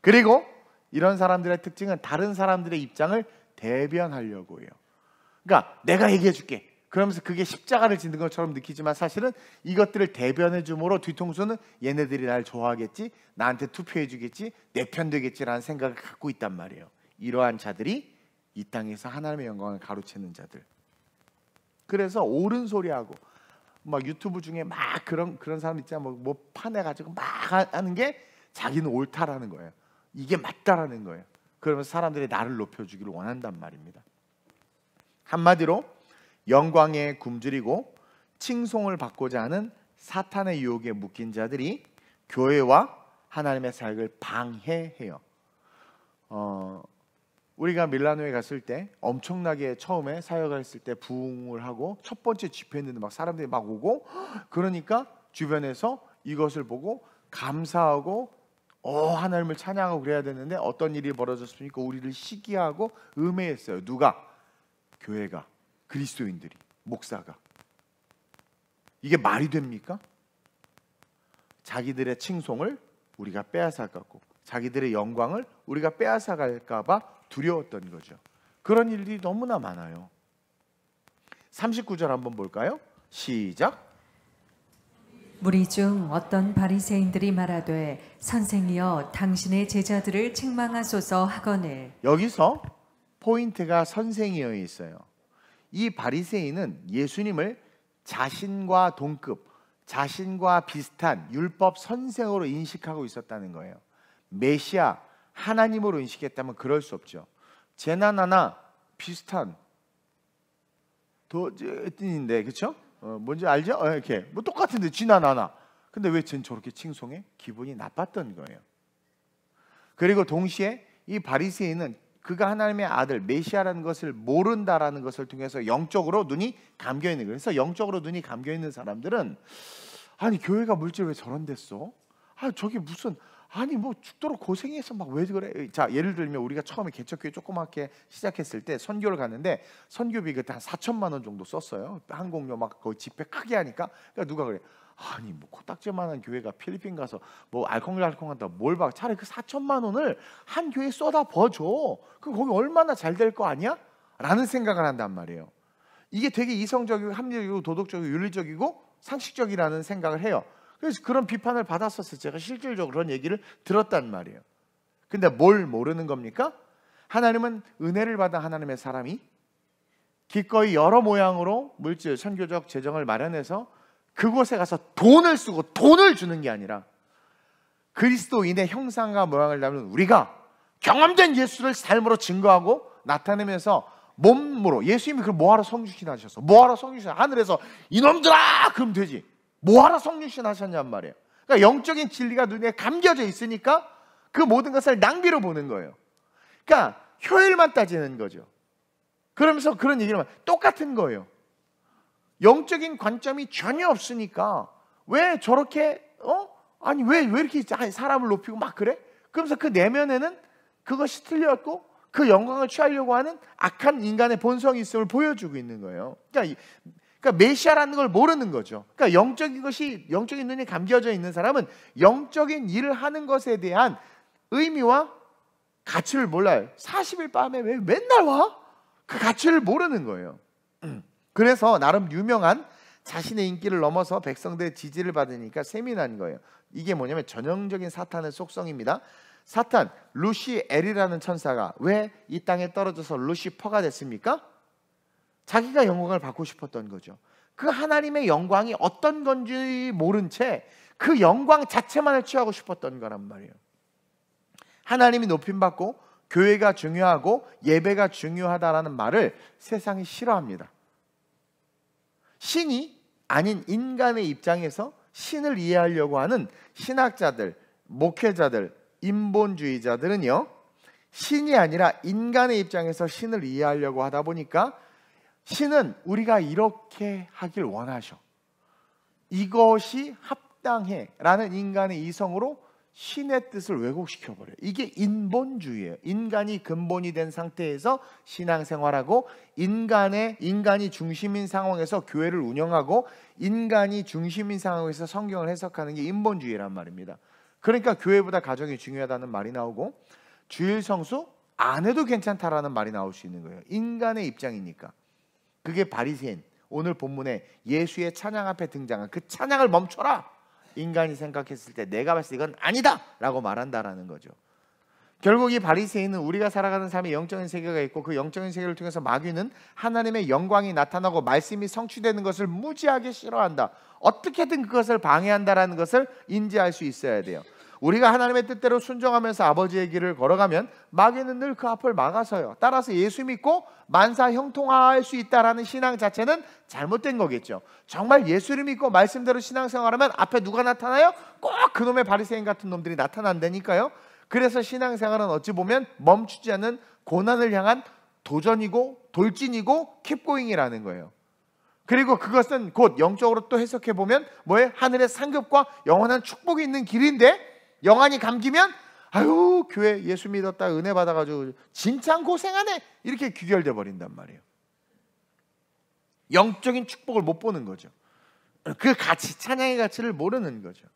그리고 이런 사람들의 특징은 다른 사람들의 입장을 대변하려고 해요. 그러니까 내가 얘기해 줄게 그러면서 그게 십자가를 짓는 것처럼 느끼지만 사실은 이것들을 대변해 줌으로 뒤통수는 얘네들이 날 좋아하겠지, 나한테 투표해 주겠지, 내 편 되겠지라는 생각을 갖고 있단 말이에요. 이러한 자들이 이 땅에서 하나님의 영광을 가로채는 자들. 그래서 옳은 소리하고 막 유튜브 중에 막 그런 사람 있잖아. 뭐 파내 가지고 막 하는 게 자기는 옳다라는 거예요. 이게 맞다라는 거예요. 그러면서 사람들이 나를 높여주기를 원한단 말입니다. 한마디로 영광에 굶주리고 칭송을 받고자 하는 사탄의 유혹에 묶인 자들이 교회와 하나님의 사역을 방해해요. 우리가 밀라노에 갔을 때 엄청나게 처음에 사역을 했을 때 부흥을 하고 첫 번째 집회했는데 막 사람들이 막 오고, 그러니까 주변에서 이것을 보고 감사하고 하나님을 찬양하고 그래야 되는데 어떤 일이 벌어졌습니까? 우리를 시기하고 음해했어요. 누가? 교회가, 그리스도인들이, 목사가. 이게 말이 됩니까? 자기들의 칭송을 우리가 빼앗아가고 자기들의 영광을 우리가 빼앗아갈까 봐 두려웠던 거죠. 그런 일들이 너무나 많아요. 39절 한번 볼까요? 시작. 무리 중 어떤 바리새인들이 말하되 선생이여 당신의 제자들을 책망하소서 하거늘. 여기서 포인트가 선생이여 있어요. 이 바리새인은 예수님을 자신과 동급, 자신과 비슷한 율법 선생으로 인식하고 있었다는 거예요. 메시아, 하나님으로 인식했다면 그럴 수 없죠. 쟤나 나나 비슷한 도인데, 그렇죠? 뭔지 알죠? 이렇게 뭐 똑같은데 쥐나 나나. 근데 왜 쟤는 저렇게 칭송해? 기분이 나빴던 거예요. 그리고 동시에 이 바리새인은 그가 하나님의 아들 메시아라는 것을 모른다라는 것을 통해서 영적으로 눈이 감겨 있는 거예요. 그래서 영적으로 눈이 감겨 있는 사람들은 아니 교회가 물질 왜 저런 됐어? 저게 무슨 뭐 죽도록 고생해서 막 왜 그래? 자, 예를 들면 우리가 처음에 개척교회 조그맣게 시작했을 때 선교를 갔는데 선교비 그때 한 4천만 원 정도 썼어요. 항공료 막 거의 집회 크게 하니까. 그러니까 누가 그래? 뭐 코딱지만한 교회가 필리핀 가서 뭐 알콩달콩한다 뭘 봐? 차라리 그 4천만 원을 한 교회에 쏟아 부어줘. 그 거기 얼마나 잘 될 거 아니야? 라는 생각을 한단 말이에요. 이게 되게 이성적이고 합리적이고 도덕적이고 윤리적이고 상식적이라는 생각을 해요. 그래서 그런 비판을 받았었어요. 제가 실질적으로 그런 얘기를 들었단 말이에요. 근데 뭘 모르는 겁니까? 하나님은 은혜를 받은 하나님의 사람이 기꺼이 여러 모양으로 물질, 선교적 재정을 마련해서 그곳에 가서 돈을 쓰고 돈을 주는 게 아니라 그리스도인의 형상과 모양을 담은 우리가 경험된 예수를 삶으로 증거하고 나타내면서 몸으로, 예수님이 그걸 뭐하러 성육신 하셨어? 뭐하러 성육신? 하늘에서 이놈들아! 그럼 되지. 뭐하러 성육신 하셨냔 말이에요. 그러니까 영적인 진리가 눈에 감겨져 있으니까 그 모든 것을 낭비로 보는 거예요. 그러니까 효율만 따지는 거죠. 그러면서 그런 얘기를 하면 똑같은 거예요. 영적인 관점이 전혀 없으니까 왜 저렇게 왜 이렇게 사람을 높이고 막 그래? 그러면서 그 내면에는 그것이 틀렸고 그 영광을 취하려고 하는 악한 인간의 본성이 있음을 보여주고 있는 거예요. 그러니까 메시아라는 걸 모르는 거죠. 그러니까 영적인 눈이 감겨져 있는 사람은 영적인 일을 하는 것에 대한 의미와 가치를 몰라요. 40일 밤에 왜 맨날 와? 그 가치를 모르는 거예요. 그래서 나름 유명한 자신의 인기를 넘어서 백성들의 지지를 받으니까 세민한 거예요. 이게 뭐냐면 전형적인 사탄의 속성입니다. 사탄, 루시엘이라는 천사가 왜 이 땅에 떨어져서 루시퍼가 됐습니까? 자기가 영광을 받고 싶었던 거죠. 그 하나님의 영광이 어떤 건지 모른 채 그 영광 자체만을 취하고 싶었던 거란 말이에요. 하나님이 높임받고 교회가 중요하고 예배가 중요하다라는 말을 세상이 싫어합니다. 신이 아닌 인간의 입장에서 신을 이해하려고 하는 신학자들, 목회자들, 인본주의자들은요, 신이 아니라 인간의 입장에서 신을 이해하려고 하다 보니까 신은 우리가 이렇게 하길 원하셔. 이것이 합당해 라는 인간의 이성으로 신의 뜻을 왜곡시켜버려요. 이게 인본주의예요. 인간이 근본이 된 상태에서 신앙생활하고 인간이 중심인 상황에서 교회를 운영하고 인간이 중심인 상황에서 성경을 해석하는 게 인본주의란 말입니다. 그러니까 교회보다 가정이 중요하다는 말이 나오고 주일 성수 안 해도 괜찮다라는 말이 나올 수 있는 거예요. 인간의 입장이니까. 그게 바리새인, 오늘 본문에 예수의 찬양 앞에 등장한 그 찬양을 멈춰라. 인간이 생각했을 때 내가 봤을 때 이건 아니다 라고 말한다라는 거죠. 결국 이 바리새인은 우리가 살아가는 삶에 영적인 세계가 있고 그 영적인 세계를 통해서 마귀는 하나님의 영광이 나타나고 말씀이 성취되는 것을 무지하게 싫어한다. 어떻게든 그것을 방해한다라는 것을 인지할 수 있어야 돼요. 우리가 하나님의 뜻대로 순종하면서 아버지의 길을 걸어가면 마귀는 늘 그 앞을 막아서요. 따라서 예수 믿고 만사 형통할 수 있다라는 신앙 자체는 잘못된 거겠죠. 정말 예수를 믿고 말씀대로 신앙생활하면 앞에 누가 나타나요? 꼭 그놈의 바리새인 같은 놈들이 나타난다니까요. 그래서 신앙생활은 어찌 보면 멈추지 않는 고난을 향한 도전이고 돌진이고 킵고잉이라는 거예요. 그리고 그것은 곧 영적으로 또 해석해 보면 뭐예요? 하늘의 상급과 영원한 축복이 있는 길인데 영안이 감기면 아유 교회 예수 믿었다 은혜 받아가지고 진짜 고생하네 이렇게 귀결돼 버린단 말이에요. 영적인 축복을 못 보는 거죠. 그 가치, 찬양의 가치를 모르는 거죠.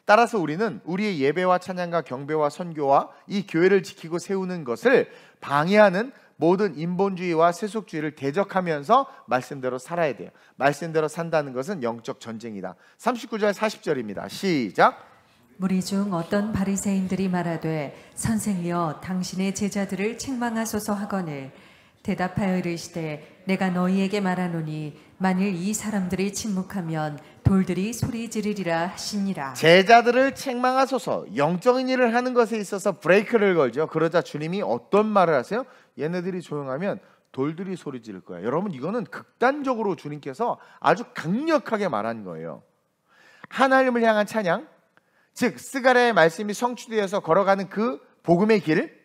따라서 우리는 우리의 예배와 찬양과 경배와 선교와 이 교회를 지키고 세우는 것을 방해하는 모든 인본주의와 세속주의를 대적하면서 말씀대로 살아야 돼요. 말씀대로 산다는 것은 영적 전쟁이다. 39절 40절입니다. 시작. 무리 중 어떤 바리새인들이 말하되 선생이여 당신의 제자들을 책망하소서 하거늘 대답하여 이르시되 내가 너희에게 말하노니 만일 이 사람들이 침묵하면 돌들이 소리 지르리라 하시니라. 제자들을 책망하소서. 영적인 일을 하는 것에 있어서 브레이크를 걸죠. 그러자 주님이 어떤 말을 하세요? 얘네들이 조용하면 돌들이 소리 지를 거야. 여러분 이거는 극단적으로 주님께서 아주 강력하게 말한 거예요. 하나님을 향한 찬양, 즉 스가랴의 말씀이 성취되어서 걸어가는 그 복음의 길,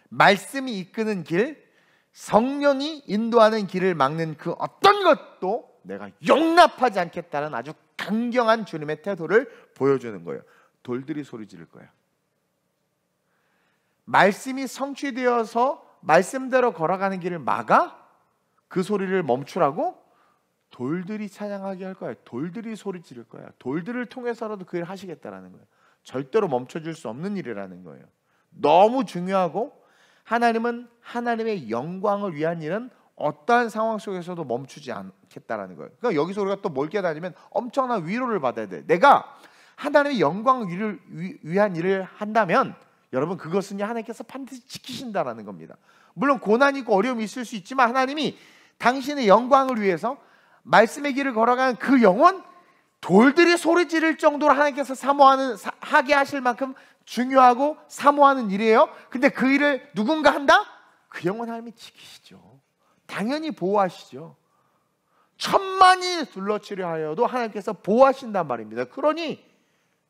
말씀이 이끄는 길, 성령이 인도하는 길을 막는 그 어떤 것도 내가 용납하지 않겠다는 아주 강경한 주님의 태도를 보여주는 거예요. 돌들이 소리 지를 거야. 말씀이 성취되어서 말씀대로 걸어가는 길을 막아? 그 소리를 멈추라고? 돌들이 찬양하게 할 거야. 돌들이 소리 지를 거야. 돌들을 통해서라도 그 일을 하시겠다라는 거예요. 절대로 멈춰줄 수 없는 일이라는 거예요. 너무 중요하고 하나님은 하나님의 영광을 위한 일은 어떠한 상황 속에서도 멈추지 않겠다라는 거예요. 그러니까 여기서 우리가 또 뭘 깨달으면 엄청난 위로를 받아야 돼. 내가 하나님의 영광을 위한 일을 한다면 여러분 그것은 하나님께서 반드시 지키신다라는 겁니다. 물론 고난이 있고 어려움이 있을 수 있지만 하나님이 당신의 영광을 위해서 말씀의 길을 걸어가는 그 영혼 돌들이 소리 지를 정도로 하나님께서 하게 하실 만큼 중요하고 사모하는 일이에요. 근데 그 일을 누군가 한다? 그 영혼 하나님이 지키시죠. 당연히 보호하시죠. 천만이 둘러치려 하여도 하나님께서 보호하신단 말입니다. 그러니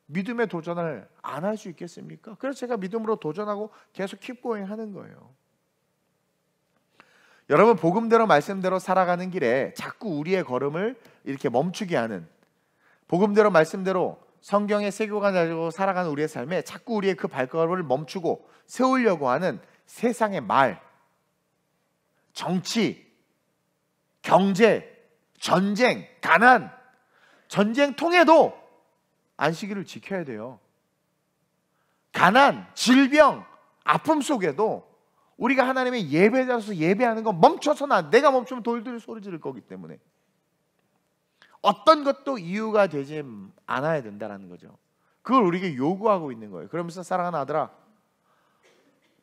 믿음의 도전을 안 할 수 있겠습니까? 그래서 제가 믿음으로 도전하고 계속 킵고잉 하는 거예요. 여러분 복음대로 말씀대로 살아가는 길에 자꾸 우리의 걸음을 이렇게 멈추게 하는, 복음대로 말씀대로 성경의 세교가 가지고 살아가는 우리의 삶에 자꾸 우리의 그 발걸음을 멈추고 세우려고 하는 세상의 말, 정치, 경제, 전쟁, 가난, 전쟁통에도 안식일을 지켜야 돼요. 가난, 질병, 아픔 속에도 우리가 하나님의 예배자로서 예배하는 건 멈춰서는 안 돼. 내가 멈추면 돌들이 소리 지를 거기 때문에 어떤 것도 이유가 되지 않아야 된다는 거죠. 그걸 우리에게 요구하고 있는 거예요. 그러면서 사랑하는 아들아,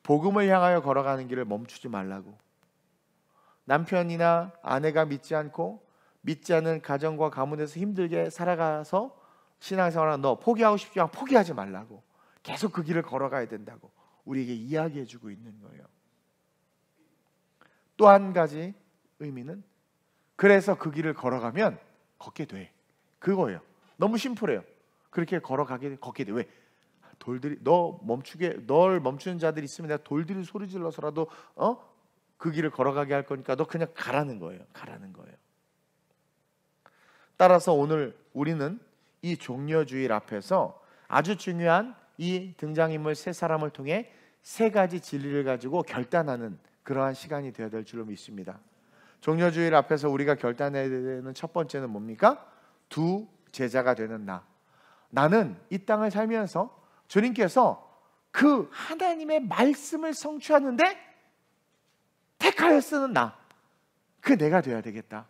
복음을 향하여 걸어가는 길을 멈추지 말라고. 남편이나 아내가 믿지 않고 믿지 않는 가정과 가문에서 힘들게 살아가서 신앙생활하는 너 포기하고 싶지 않아 포기하지 말라고. 계속 그 길을 걸어가야 된다고 우리에게 이야기해주고 있는 거예요. 또 한 가지 의미는 그래서 그 길을 걸어가면 걷게 돼. 그거예요. 너무 심플해요. 그렇게 걷게 돼. 왜? 돌들이 널 멈추는 자들이 있으면 내가 돌들이 소리 질러서라도 그 길을 걸어가게 할 거니까 너 그냥 가라는 거예요. 가라는 거예요. 따라서 오늘 우리는 이 종려주일 앞에서 아주 중요한 이 등장인물 세 사람을 통해 세 가지 진리를 가지고 결단하는 그러한 시간이 되어야 될 줄로 믿습니다. 종려주일 앞에서 우리가 결단해야 되는 첫 번째는 뭡니까? 두 제자가 되는 나. 나는 이 땅을 살면서 주님께서 그 하나님의 말씀을 성취하는데 택하여 쓰는 나, 그 내가 되어야 되겠다.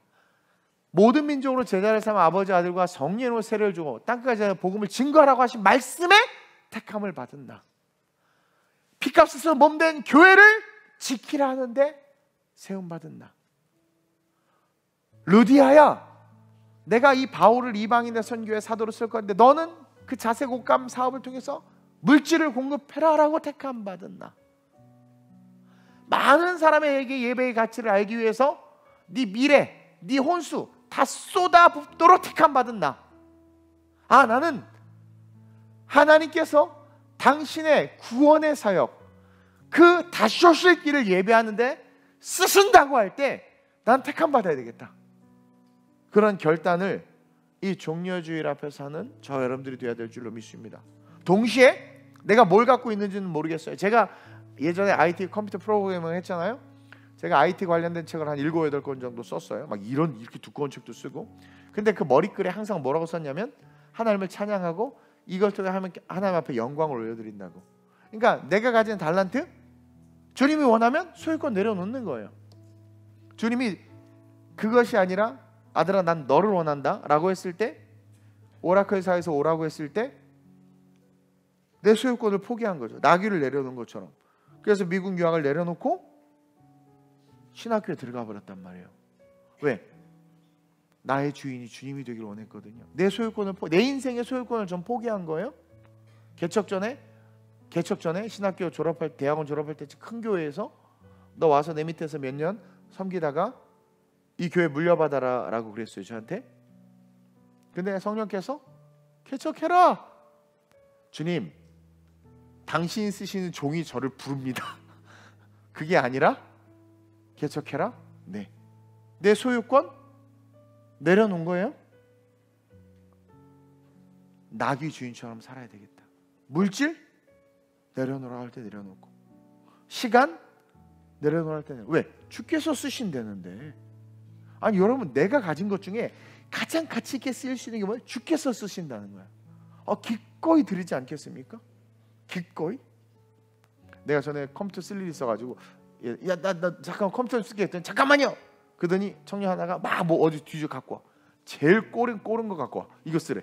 모든 민족으로 제자를 삼아 아버지 아들과 성령으로 세례를 주고 땅끝까지 복음을 증거하라고 하신 말씀에 택함을 받은 나, 피값으로 몸된 교회를 지키라 하는데 세움받은 나. 루디아야, 내가 이 바울을 이방인의 선교에 사도로 쓸 건데 너는 그 자색옷감 사업을 통해서 물질을 공급해라 라고 택함 받은 나. 많은 사람에게 예배의 가치를 알기 위해서 네 미래, 네 혼수 다 쏟아붓도록 택함 받은 나. 아, 나는 하나님께서 당신의 구원의 사역, 그 다시 오실 길을 예배하는데 쓰신다고 할 때 난 택함 받아야 되겠다. 그런 결단을 이 종려주일 앞에서 하는 저 여러분들이 되어야 될 줄로 믿습니다. 동시에 내가 뭘 갖고 있는지는 모르겠어요. 제가 예전에 IT 컴퓨터 프로그래밍을 했잖아요. 제가 IT 관련된 책을 한 7, 8권 정도 썼어요. 막 이렇게 두꺼운 책도 쓰고. 근데 그 머리글에 항상 뭐라고 썼냐면 하나님을 찬양하고 이걸 통해 하나님 앞에 영광을 올려드린다고. 그러니까 내가 가진 달란트, 주님이 원하면 소유권 내려놓는 거예요. 주님이 그것이 아니라 아들아 난 너를 원한다 라고 했을 때, 오라클사에서 오라고 했을 때 내 소유권을 포기한 거죠. 나귀를 내려놓은 것처럼. 그래서 미국 유학을 내려놓고 신학교에 들어가 버렸단 말이에요. 왜? 나의 주인이 주님이 되길 원했거든요. 내 소유권을 내 인생의 소유권을 좀 포기한 거예요. 개척 전에 신학교 졸업할 대학원 졸업할 때 큰 교회에서 너 와서 내 밑에서 몇 년 섬기다가 이 교회 물려받아라 라고 그랬어요, 저한테. 근데 성령께서 개척해라. 주님, 당신이 쓰시는 종이 저를 부릅니다. 그게 아니라 개척해라? 네. 내 소유권 내려놓은 거예요. 나귀 주인처럼 살아야 되겠다. 물질 내려놓으라 할 때 내려놓고, 시간 내려놓으라 할 때 내려놓고. 왜? 주께서 쓰신다는데. 아니 여러분, 내가 가진 것 중에 가장 가치 있게 쓰일 수 있는 게 뭐예요? 주께서 쓰신다는 거야. 기꺼이 드리지 않겠습니까? 기꺼이. 내가 전에 컴퓨터 쓸 일이 있어가지고 야 나 잠깐 컴퓨터 쓸게 했더니 잠깐만요. 그러더니 청년 하나가 막 뭐 어디 뒤져 갖고 와. 제일 꼬른 거 갖고 와. 이거 쓰래.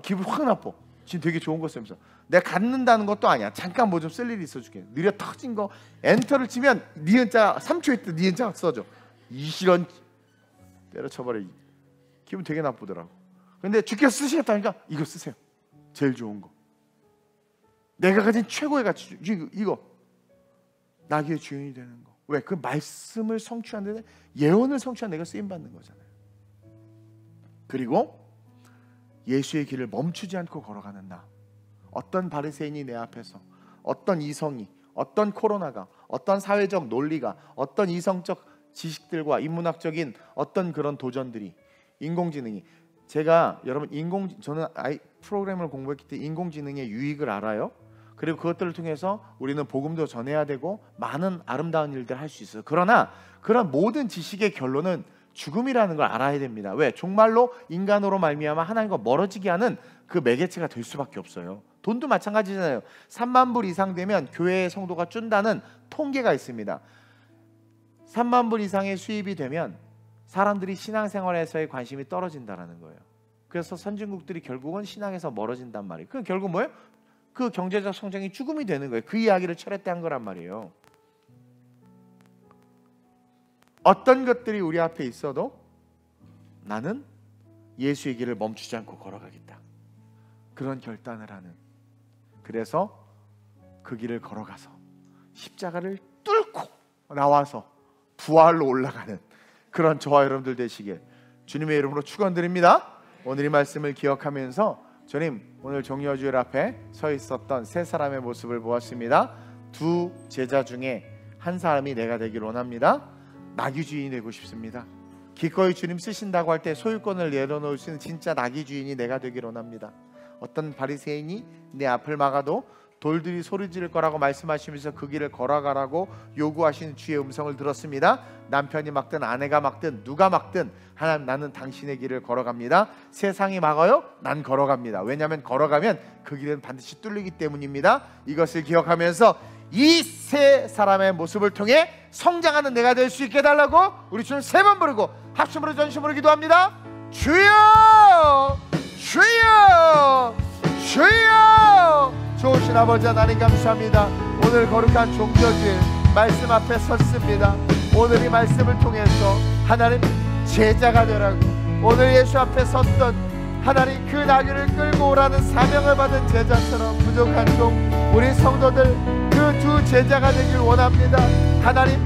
기분 확 나빠. 지금 되게 좋은 거 쓰면서 내가 갖는다는 것도 아니야. 잠깐 뭐 좀 쓸 일이 있어 줄게. 느려 터진 거 엔터를 치면 니은자 3초 있다 니은자 써줘. 이런 때려쳐버려. 기분 되게 나쁘더라고. 근데 주께서 쓰시겠다니까 이거 쓰세요. 제일 좋은 거. 내가 가진 최고의 가치, 이거 나귀의 주인이 되는 거. 왜? 그 말씀을 성취하는 데, 예언을 성취한 내가 쓰임받는 거잖아요. 그리고 예수의 길을 멈추지 않고 걸어가는 나. 어떤 바리새인이 내 앞에서, 어떤 이성이, 어떤 코로나가, 어떤 사회적 논리가, 어떤 이성적 지식들과 인문학적인 어떤 그런 도전들이, 인공지능이, 제가 여러분 저는 프로그램을 공부했기 때문에 인공지능의 유익을 알아요. 그리고 그것들을 통해서 우리는 복음도 전해야 되고 많은 아름다운 일들을 할 수 있어요. 그러나 그런 모든 지식의 결론은 죽음이라는 걸 알아야 됩니다. 왜? 종말로 인간으로 말미암아 하나님과 멀어지게 하는 그 매개체가 될 수밖에 없어요. 돈도 마찬가지잖아요. 3만 불 이상 되면 교회의 성도가 준다는 통계가 있습니다. 3만 불 이상의 수입이 되면 사람들이 신앙생활에서의 관심이 떨어진다는 거예요. 그래서 선진국들이 결국은 신앙에서 멀어진단 말이에요. 그 결국 뭐예요? 그 경제적 성장이 죽음이 되는 거예요. 그 이야기를 철회 때 한 거란 말이에요. 어떤 것들이 우리 앞에 있어도 나는 예수의 길을 멈추지 않고 걸어가겠다. 그런 결단을 하는. 그래서 그 길을 걸어가서 십자가를 뚫고 나와서 부활로 올라가는 그런 저와 여러분들 되시길 주님의 이름으로 축원드립니다. 오늘 이 말씀을 기억하면서 주님, 오늘 종려주일 앞에 서 있었던 세 사람의 모습을 보았습니다. 두 제자 중에 한 사람이 내가 되기를 원합니다. 나귀 주인이 되고 싶습니다. 기꺼이 주님 쓰신다고 할 때 소유권을 내려놓을 수 있는 진짜 나귀 주인이 내가 되기를 원합니다. 어떤 바리새인이 내 앞을 막아도 돌들이 소리 지를 거라고 말씀하시면서 그 길을 걸어가라고 요구하시는 주의 음성을 들었습니다. 남편이 막든 아내가 막든 누가 막든 하나님, 나는 당신의 길을 걸어갑니다. 세상이 막아요? 난 걸어갑니다. 왜냐하면 걸어가면 그 길은 반드시 뚫리기 때문입니다. 이것을 기억하면서 이 세 사람의 모습을 통해 성장하는 내가 될 수 있게 해달라고 우리 주님 3번 부르고 합심으로 전심으로 기도합니다. 주여, 주여, 주여. 좋으신 아버지 하나님 감사합니다. 오늘 거룩한 종려주일 말씀 앞에 섰습니다. 오늘 이 말씀을 통해서 하나님 제자가 되라고, 오늘 예수 앞에 섰던 하나님 그 나귀를 끌고 오라는 사명을 받은 제자처럼 부족한 종 우리 성도들 그 두 제자가 되길 원합니다. 하나님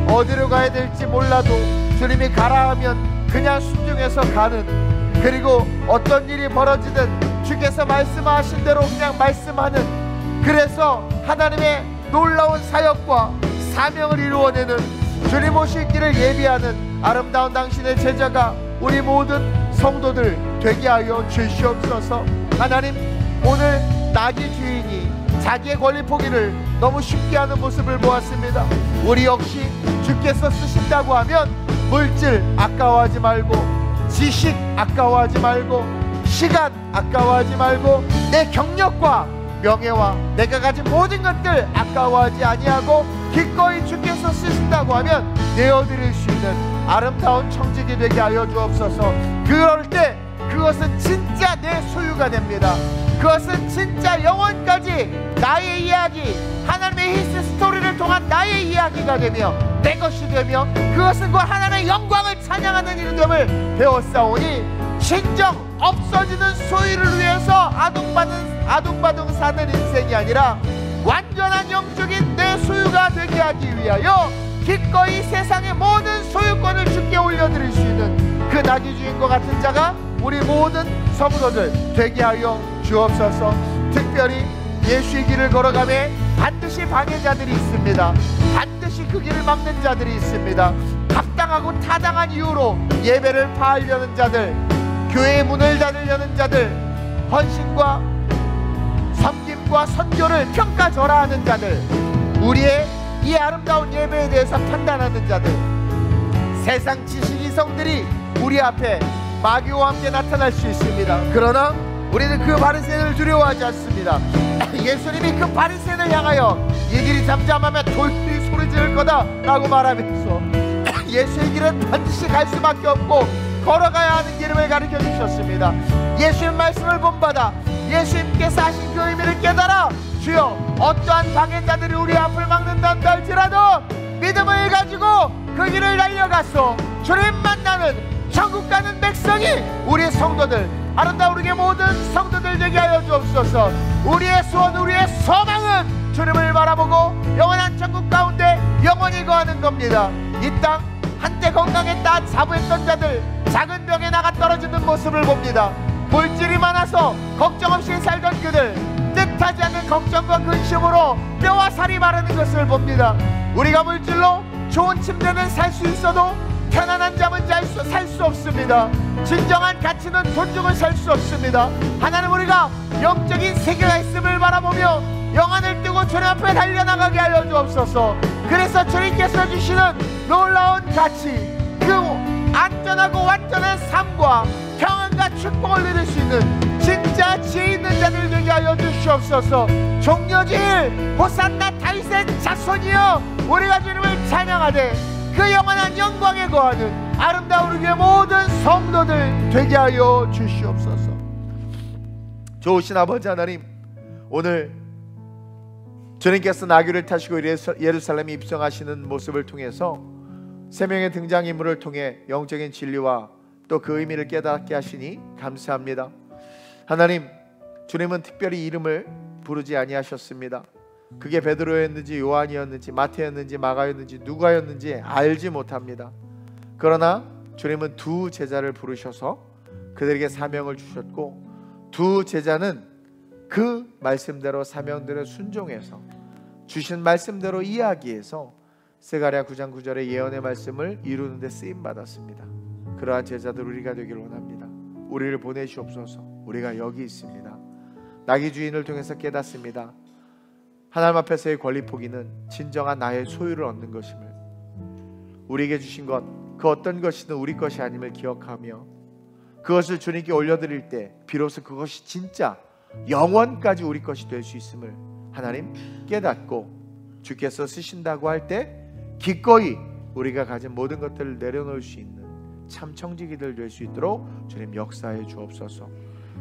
어디로 가야 될지 몰라도 주님이 가라 하면 그냥 순종해서 가는, 그리고 어떤 일이 벌어지든 주께서 말씀하신 대로 그냥 말씀하는, 그래서 하나님의 놀라운 사역과 사명을 이루어내는 주님 오실 길을 예비하는 아름다운 당신의 제자가 우리 모든 성도들 되게 하여 주시옵소서. 하나님 오늘 나귀 주인이 자기의 권리 포기를 너무 쉽게 하는 모습을 보았습니다. 우리 역시 주께서 쓰신다고 하면 물질 아까워하지 말고, 지식 아까워하지 말고, 시간 아까워하지 말고, 내 경력과 명예와 내가 가진 모든 것들 아까워하지 아니하고 기꺼이 주께서 쓰신다고 하면 내어드릴 수 있는 아름다운 청직이 되게 하여 주옵소서. 그럴 때 그것은 진짜 내 소유가 됩니다. 그것은 진짜 영원까지 나의 이야기, 하나님의 히스토리 스토리를 통한 나의 이야기가 되며 내 것이 되며 그것은 그 하나님의 영광을 찬양하는 일이 됨을 배웠사오니 진정 없어지는 소유를 위해서 아둥바둥 사는 인생이 아니라 완전한 영적인 내 소유가 되게 하기 위하여 기꺼이 세상의 모든 소유권을 주께 올려드릴 수 있는 그 나귀 주인과 같은 자가 우리 모든 성도들 되게 하여 주옵소서. 특별히 예수의 길을 걸어가매 반드시 방해자들이 있습니다. 반드시 그 길을 막는 자들이 있습니다. 합당하고 타당한 이유로 예배를 파하려는 자들, 교회의 문을 닫으려는 자들, 헌신과 섬김과 선교를 평가절하하는 자들, 우리의 이 아름다운 예배에 대해서 판단하는 자들, 세상 지식이성들이 우리 앞에 마귀와 함께 나타날 수 있습니다. 그러나 우리는 그 바리새인을 두려워하지 않습니다. 예수님이 그 바리새인을 향하여 이 길이 잠잠하면 돌들이 소리 지를 거다 라고 말하면서 예수의 길은 반드시 갈 수밖에 없고 걸어가야 하는 길을 가르쳐 주셨습니다. 예수의 말씀을 본받아 예수님께서 하신 그 의미를 깨달아 주여 어떠한 방해자들이 우리 앞을 막는다 할지라도 믿음을 가지고 그 길을 달려가서 주님 만나는 천국 가는 백성이 우리의 성도들, 아름다운 우리의 모든 성도들 되게 하여 주옵소서. 우리의 소원, 우리의 소망은 주님을 바라보고 영원한 천국 가운데 영원히 거하는 겁니다. 이 땅 한때 건강했다 자부했던 자들 작은 병에 나가 떨어지는 모습을 봅니다. 물질이 많아서 걱정 없이 살던 그들 뜻하지 않는 걱정과 근심으로 뼈와 살이 마르는 것을 봅니다. 우리가 물질로 좋은 침대는 살 수 있어도 편안한 잠은 살 수 없습니다. 진정한 가치는 돈 주고 살 수 없습니다. 하나님 우리가 영적인 세계가 있음을 바라보며 영안을 뜨고 주님 앞에 달려나가게 하여 주옵소서. 그래서 주님께서 주시는 놀라운 가치, 그 안전하고 완전한 삶과 평안과 축복을 누릴 수 있는 진짜 지혜 있는 자들 되게 하여 주시옵소서. 종려주일 호산나 다윗의 자손이여 우리가 주님을 찬양하되 그 영원한 영광에 거하는 아름다운 우리의 모든 성도들 되게 하여 주시옵소서. 좋으신 아버지 하나님, 오늘 주님께서 나귀를 타시고 예루살렘에 입성하시는 모습을 통해서 세 명의 등장인물을 통해 영적인 진리와 또 그 의미를 깨닫게 하시니 감사합니다. 하나님, 주님은 특별히 이름을 부르지 아니하셨습니다. 그게 베드로였는지 요한이었는지 마태였는지 마가였는지 누가였는지 알지 못합니다. 그러나 주님은 두 제자를 부르셔서 그들에게 사명을 주셨고 두 제자는 그 말씀대로 사명대로 순종해서 주신 말씀대로 이야기해서 스가랴 9장 9절의 예언의 말씀을 이루는 데 쓰임 받았습니다. 그러한 제자들 우리가 되길 원합니다. 우리를 보내시옵소서. 우리가 여기 있습니다. 나귀 주인을 통해서 깨닫습니다. 하나님 앞에서의 권리 포기는 진정한 나의 소유를 얻는 것임을, 우리에게 주신 것 그 어떤 것이든 우리 것이 아님을 기억하며 그것을 주님께 올려드릴 때 비로소 그것이 진짜 영원까지 우리 것이 될 수 있음을 하나님 깨닫고, 주께서 쓰신다고 할 때 기꺼이 우리가 가진 모든 것들을 내려놓을 수 있는 참 청지기들 될 수 있도록 주님 역사해 주옵소서.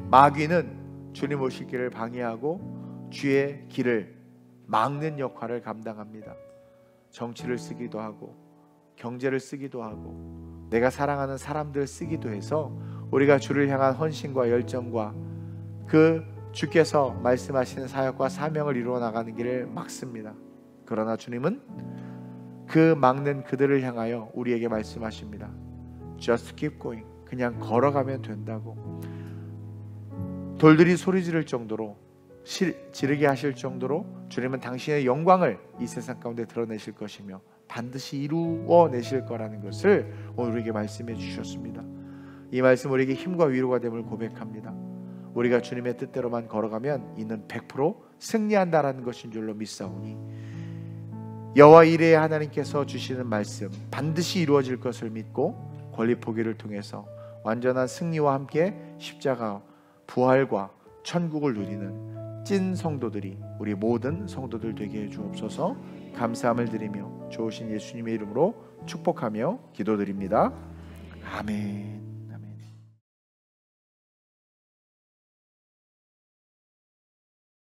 마귀는 주님 오실 길을 방해하고 주의 길을 막는 역할을 감당합니다. 정치를 쓰기도 하고 경제를 쓰기도 하고 내가 사랑하는 사람들 쓰기도 해서 우리가 주를 향한 헌신과 열정과 그 주께서 말씀하시는 사역과 사명을 이루어 나가는 길을 막습니다. 그러나 주님은 그 막는 그들을 향하여 우리에게 말씀하십니다. Just keep going. 그냥 걸어가면 된다고. 돌들이 소리 지를 정도로, 지르게 하실 정도로 주님은 당신의 영광을 이 세상 가운데 드러내실 것이며 반드시 이루어내실 거라는 것을 오늘 우리에게 말씀해 주셨습니다. 이 말씀 우리에게 힘과 위로가 됨을 고백합니다. 우리가 주님의 뜻대로만 걸어가면 이는 100% 승리한다라는 것인 줄로 믿사오니 여호와 이레의 하나님께서 주시는 말씀 반드시 이루어질 것을 믿고 권리 포기를 통해서 완전한 승리와 함께 십자가 부활과 천국을 누리는 찐 성도들이 우리 모든 성도들 되게 해 주옵소서. 감사함을 드리며 좋으신 예수님의 이름으로 축복하며 기도드립니다. 아멘.